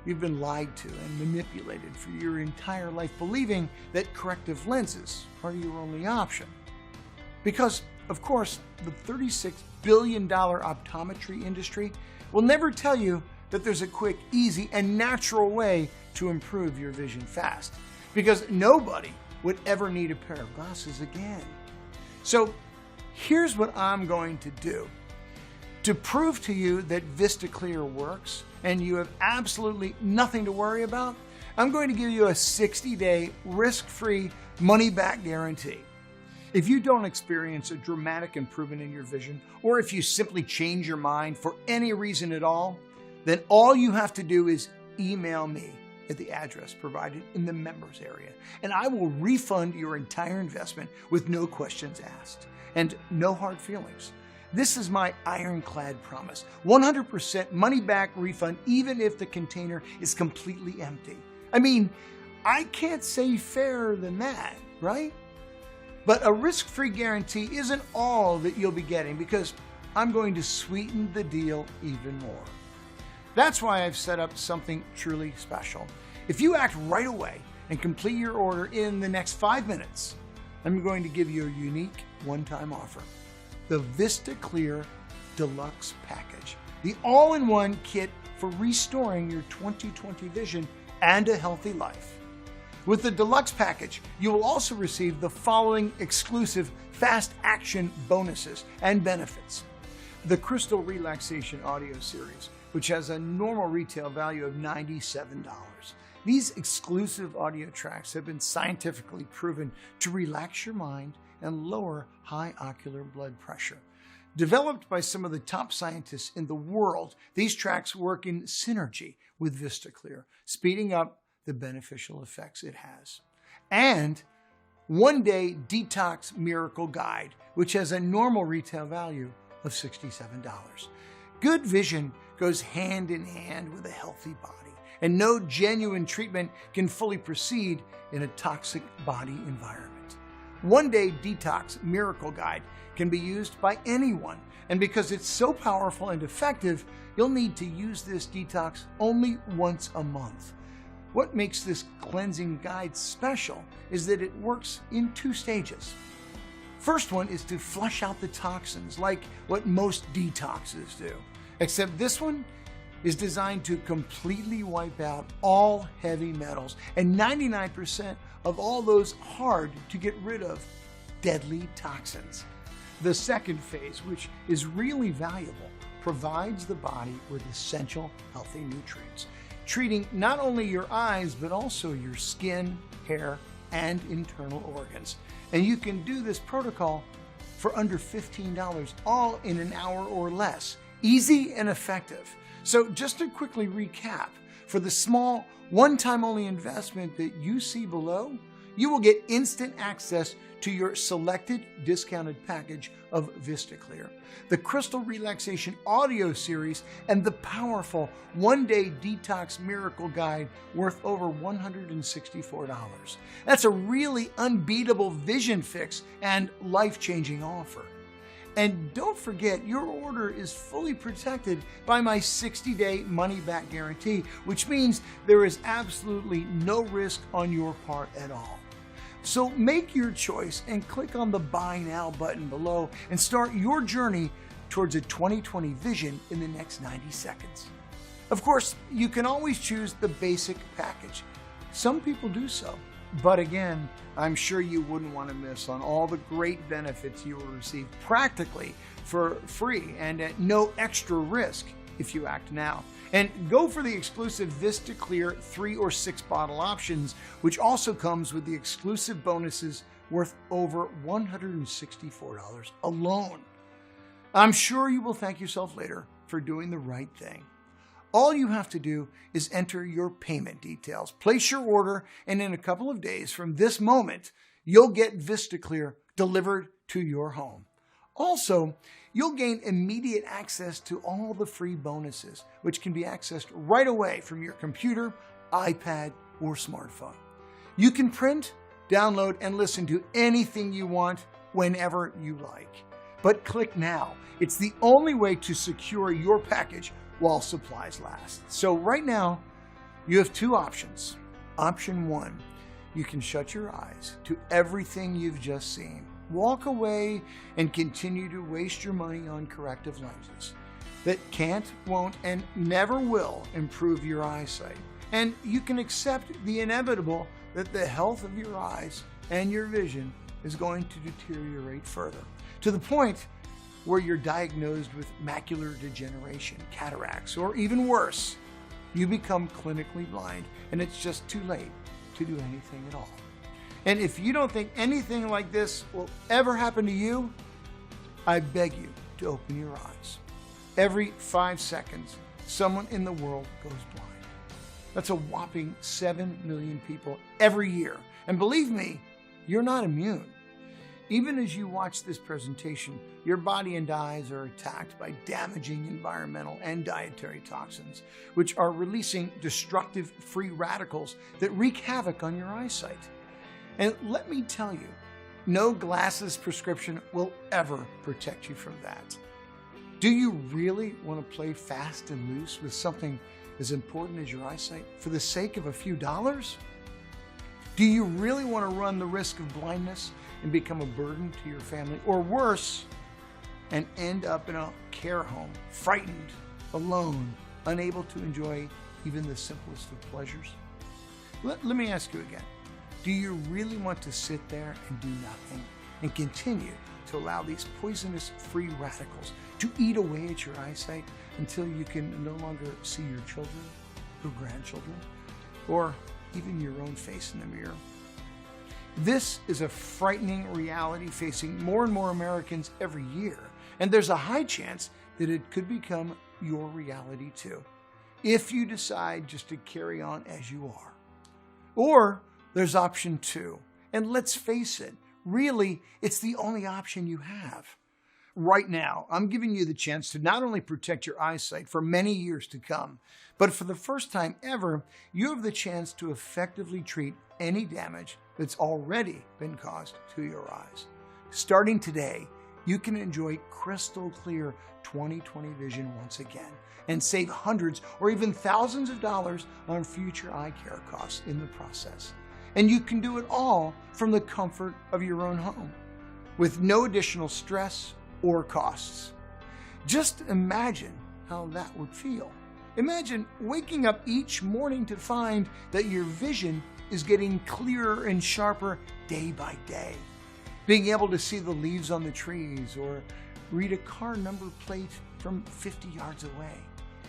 you've been lied to and manipulated for your entire life, believing that corrective lenses are your only option. Because, of course, the $36 billion optometry industry will never tell you that there's a quick, easy, and natural way to improve your vision fast. Because nobody would ever need a pair of glasses again. So here's what I'm going to do. To prove to you that Vistaclear works and you have absolutely nothing to worry about, I'm going to give you a 60-day risk-free money-back guarantee. If you don't experience a dramatic improvement in your vision, or if you simply change your mind for any reason at all, then all you have to do is email me at the address provided in the members area, and I will refund your entire investment with no questions asked and no hard feelings. This is my ironclad promise. 100% money back refund, even if the container is completely empty. I mean, I can't say fairer than that, right? But a risk-free guarantee isn't all that you'll be getting, because I'm going to sweeten the deal even more. That's why I've set up something truly special. If you act right away and complete your order in the next 5 minutes, I'm going to give you a unique one-time offer. The Vistaclear Deluxe Package, the all-in-one kit for restoring your 20/20 vision and a healthy life. With the Deluxe Package, you will also receive the following exclusive fast action bonuses and benefits. The Crystal Relaxation Audio Series, which has a normal retail value of $97. These exclusive audio tracks have been scientifically proven to relax your mind and lower high ocular blood pressure. Developed by some of the top scientists in the world, these tracks work in synergy with Vistaclear, speeding up the beneficial effects it has. And one-day detox miracle guide, which has a normal retail value of $67. Good vision goes hand in hand with a healthy body, and no genuine treatment can fully proceed in a toxic body environment. 1-day detox miracle guide can be used by anyone. And because it's so powerful and effective, you'll need to use this detox only once a month. What makes this cleansing guide special is that it works in 2 stages. First one is to flush out the toxins, like what most detoxes do. Except this one is designed to completely wipe out all heavy metals and 99% of all those hard to get rid of deadly toxins. The second phase, which is really valuable, provides the body with essential healthy nutrients, treating not only your eyes, but also your skin, hair, and internal organs. And you can do this protocol for under $15, all in an hour or less. Easy and effective. So just to quickly recap, for the small, one-time only investment that you see below, you will get instant access to your selected discounted package of Vistaclear, the Crystal Relaxation audio series, and the powerful 1-day detox miracle guide worth over $164. That's a really unbeatable vision fix and life-changing offer. And don't forget, your order is fully protected by my 60-day money-back guarantee, which means there is absolutely no risk on your part at all. So make your choice and click on the Buy Now button below and start your journey towards a 2020 vision in the next 90 seconds. Of course, you can always choose the basic package. Some people do so. But again, I'm sure you wouldn't want to miss on all the great benefits you will receive practically for free and at no extra risk if you act now. And go for the exclusive Vistaclear 3 or 6 bottle options, which also comes with the exclusive bonuses worth over $164 alone. I'm sure you will thank yourself later for doing the right thing. All you have to do is enter your payment details, place your order, and in a couple of days from this moment, you'll get Vistaclear delivered to your home. Also, you'll gain immediate access to all the free bonuses, which can be accessed right away from your computer, iPad, or smartphone. You can print, download, and listen to anything you want whenever you like. But click now. It's the only way to secure your package while supplies last. So right now, you have 2 options. Option 1, you can shut your eyes to everything you've just seen. Walk away and continue to waste your money on corrective lenses that can't, won't, and never will improve your eyesight. And you can accept the inevitable that the health of your eyes and your vision is going to deteriorate further, to the point where you're diagnosed with macular degeneration, cataracts, or even worse, you become clinically blind and it's just too late to do anything at all. And if you don't think anything like this will ever happen to you, I beg you to open your eyes. Every 5 seconds, someone in the world goes blind. That's a whopping 7 million people every year. And believe me, you're not immune. Even as you watch this presentation, your body and eyes are attacked by damaging environmental and dietary toxins, which are releasing destructive free radicals that wreak havoc on your eyesight. And let me tell you, no glasses prescription will ever protect you from that. Do you really want to play fast and loose with something as important as your eyesight for the sake of a few dollars? Do you really want to run the risk of blindness and become a burden to your family, or worse, and end up in a care home, frightened, alone, unable to enjoy even the simplest of pleasures? Let me ask you again. Do you really want to sit there and do nothing and continue to allow these poisonous free radicals to eat away at your eyesight until you can no longer see your children or grandchildren, or even your own face in the mirror? This is a frightening reality facing more and more Americans every year, and there's a high chance that it could become your reality too, if you decide just to carry on as you are. Or there's option 2, and let's face it, really, it's the only option you have. Right now, I'm giving you the chance to not only protect your eyesight for many years to come, but for the first time ever, you have the chance to effectively treat any damage that's already been caused to your eyes. Starting today, you can enjoy crystal clear 20/20 vision once again and save hundreds or even thousands of dollars on future eye care costs in the process. And you can do it all from the comfort of your own home with no additional stress or costs. Just imagine how that would feel. Imagine waking up each morning to find that your vision is getting clearer and sharper day by day. Being able to see the leaves on the trees or read a car number plate from 50 yards away.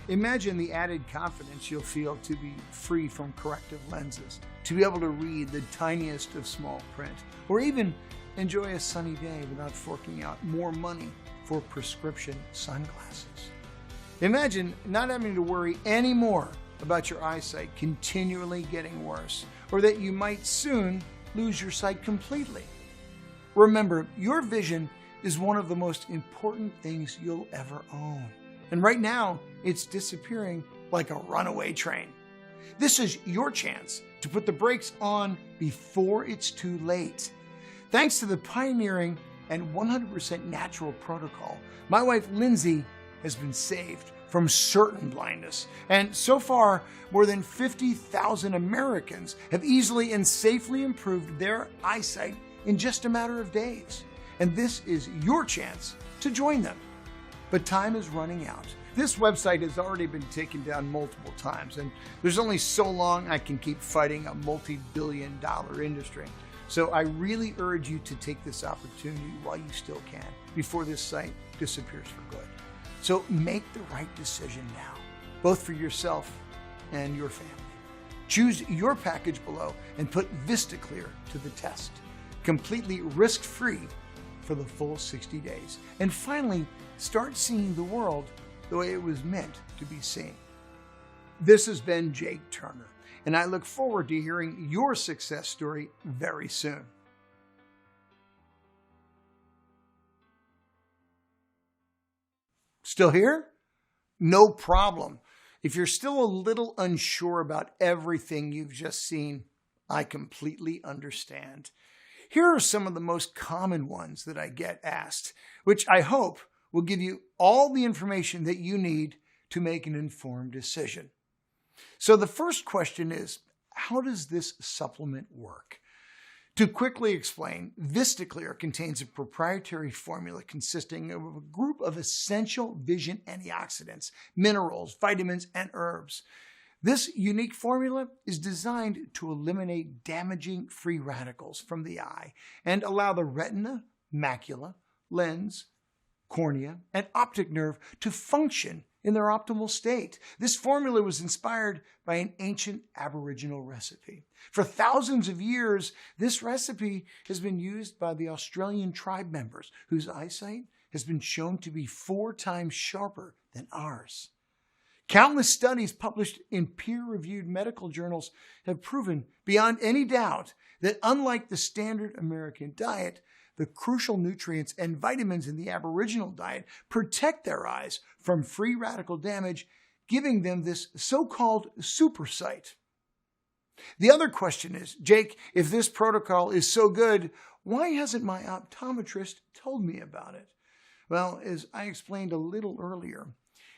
Imagine the added confidence you'll feel to be free from corrective lenses, to be able to read the tiniest of small print, or even enjoy a sunny day without forking out more money for prescription sunglasses. Imagine not having to worry anymore about your eyesight continually getting worse, or that you might soon lose your sight completely. Remember, your vision is one of the most important things you'll ever own. And right now, it's disappearing like a runaway train. This is your chance to put the brakes on before it's too late. Thanks to the pioneering and 100% natural protocol, my wife Lindsay has been saved from certain blindness. And so far, more than 50,000 Americans have easily and safely improved their eyesight in just a matter of days. And this is your chance to join them. But time is running out. This website has already been taken down multiple times, and there's only so long I can keep fighting a multi-billion-dollar industry. So I really urge you to take this opportunity while you still can, before this site disappears for good. So make the right decision now, both for yourself and your family. Choose your package below and put Vistaclear to the test, completely risk-free for the full 60 days. And finally, start seeing the world the way it was meant to be seen. This has been Jake Turner, and I look forward to hearing your success story very soon. Still here? No problem. If you're still a little unsure about everything you've just seen, I completely understand. Here are some of the most common ones that I get asked, which I hope will give you all the information that you need to make an informed decision. So the first question is, how does this supplement work? To quickly explain, Vistaclear contains a proprietary formula consisting of a group of essential vision antioxidants, minerals, vitamins, and herbs. This unique formula is designed to eliminate damaging free radicals from the eye and allow the retina, macula, lens, cornea, and optic nerve to function in their optimal state. This formula was inspired by an ancient Aboriginal recipe. For thousands of years, this recipe has been used by the Australian tribe members, whose eyesight has been shown to be 4 times sharper than ours. Countless studies published in peer-reviewed medical journals have proven beyond any doubt that unlike the standard American diet, the crucial nutrients and vitamins in the Aboriginal diet protect their eyes from free radical damage, giving them this so-called super sight. The other question is, Jake, if this protocol is so good, why hasn't my optometrist told me about it? Well, as I explained a little earlier,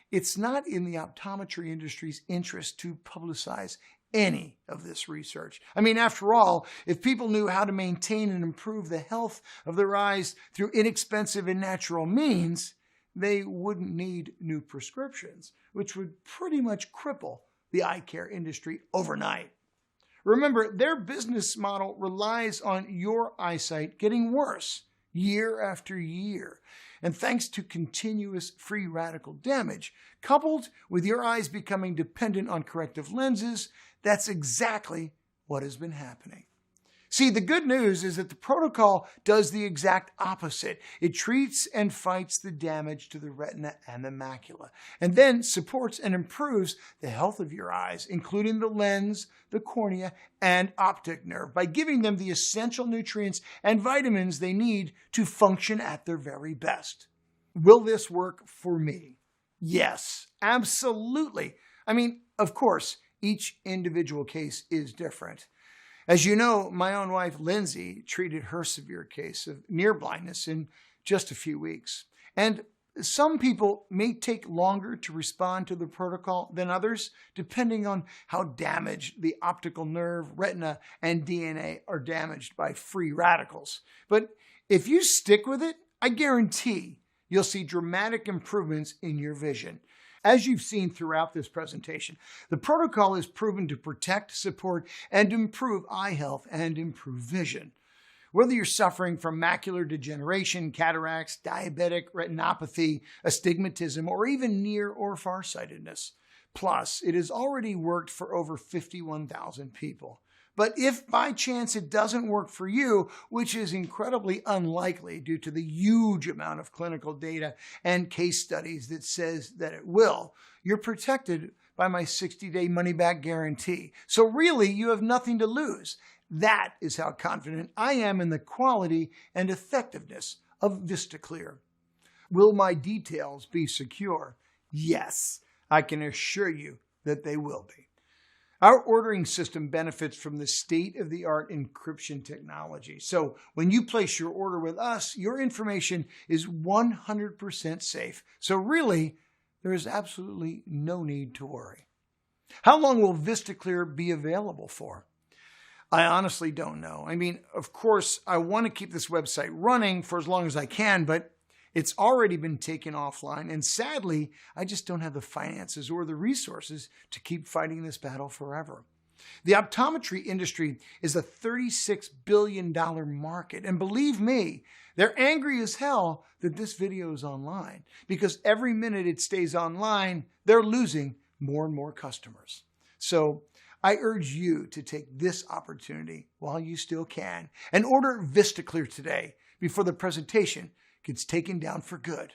it's not in the optometry industry's interest to publicize any of this research. I mean, after all, if people knew how to maintain and improve the health of their eyes through inexpensive and natural means, they wouldn't need new prescriptions, which would pretty much cripple the eye care industry overnight. Remember, their business model relies on your eyesight getting worse year after year. And thanks to continuous free radical damage, coupled with your eyes becoming dependent on corrective lenses, that's exactly what has been happening. See, the good news is that the protocol does the exact opposite. It treats and fights the damage to the retina and the macula, and then supports and improves the health of your eyes, including the lens, the cornea, and optic nerve, by giving them the essential nutrients and vitamins they need to function at their very best. Will this work for me? Yes, absolutely. I mean, of course, each individual case is different. As you know, my own wife, Lindsay, treated her severe case of near blindness in just a few weeks. And some people may take longer to respond to the protocol than others, depending on how damaged the optical nerve, retina, and DNA are damaged by free radicals. But if you stick with it, I guarantee you'll see dramatic improvements in your vision. As you've seen throughout this presentation, the protocol is proven to protect, support, and improve eye health and improve vision. Whether you're suffering from macular degeneration, cataracts, diabetic retinopathy, astigmatism, or even near or farsightedness. Plus, it has already worked for over 51,000 people. But if by chance it doesn't work for you, which is incredibly unlikely due to the huge amount of clinical data and case studies that says that it will, you're protected by my 60-day money-back guarantee. So really, you have nothing to lose. That is how confident I am in the quality and effectiveness of Vistaclear. Will my details be secure? Yes, I can assure you that they will be. Our ordering system benefits from the state-of-the-art encryption technology. So when you place your order with us, your information is 100% safe. So really, there is absolutely no need to worry. How long will Vistaclear be available for? I honestly don't know. I mean, of course, I want to keep this website running for as long as I can, but it's already been taken offline, and sadly, I just don't have the finances or the resources to keep fighting this battle forever. The optometry industry is a $36 billion market, and believe me, they're angry as hell that this video is online, because every minute it stays online, they're losing more and more customers. So I urge you to take this opportunity while you still can and order Vistaclear today before the presentation gets taken down for good.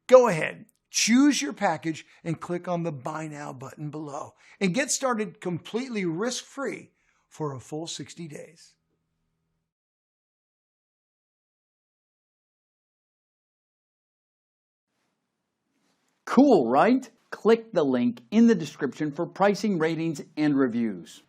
Go ahead, choose your package and click on the Buy Now button below and get started completely risk-free for a full 60 days. Cool, right? Click the link in the description for pricing, ratings, and reviews.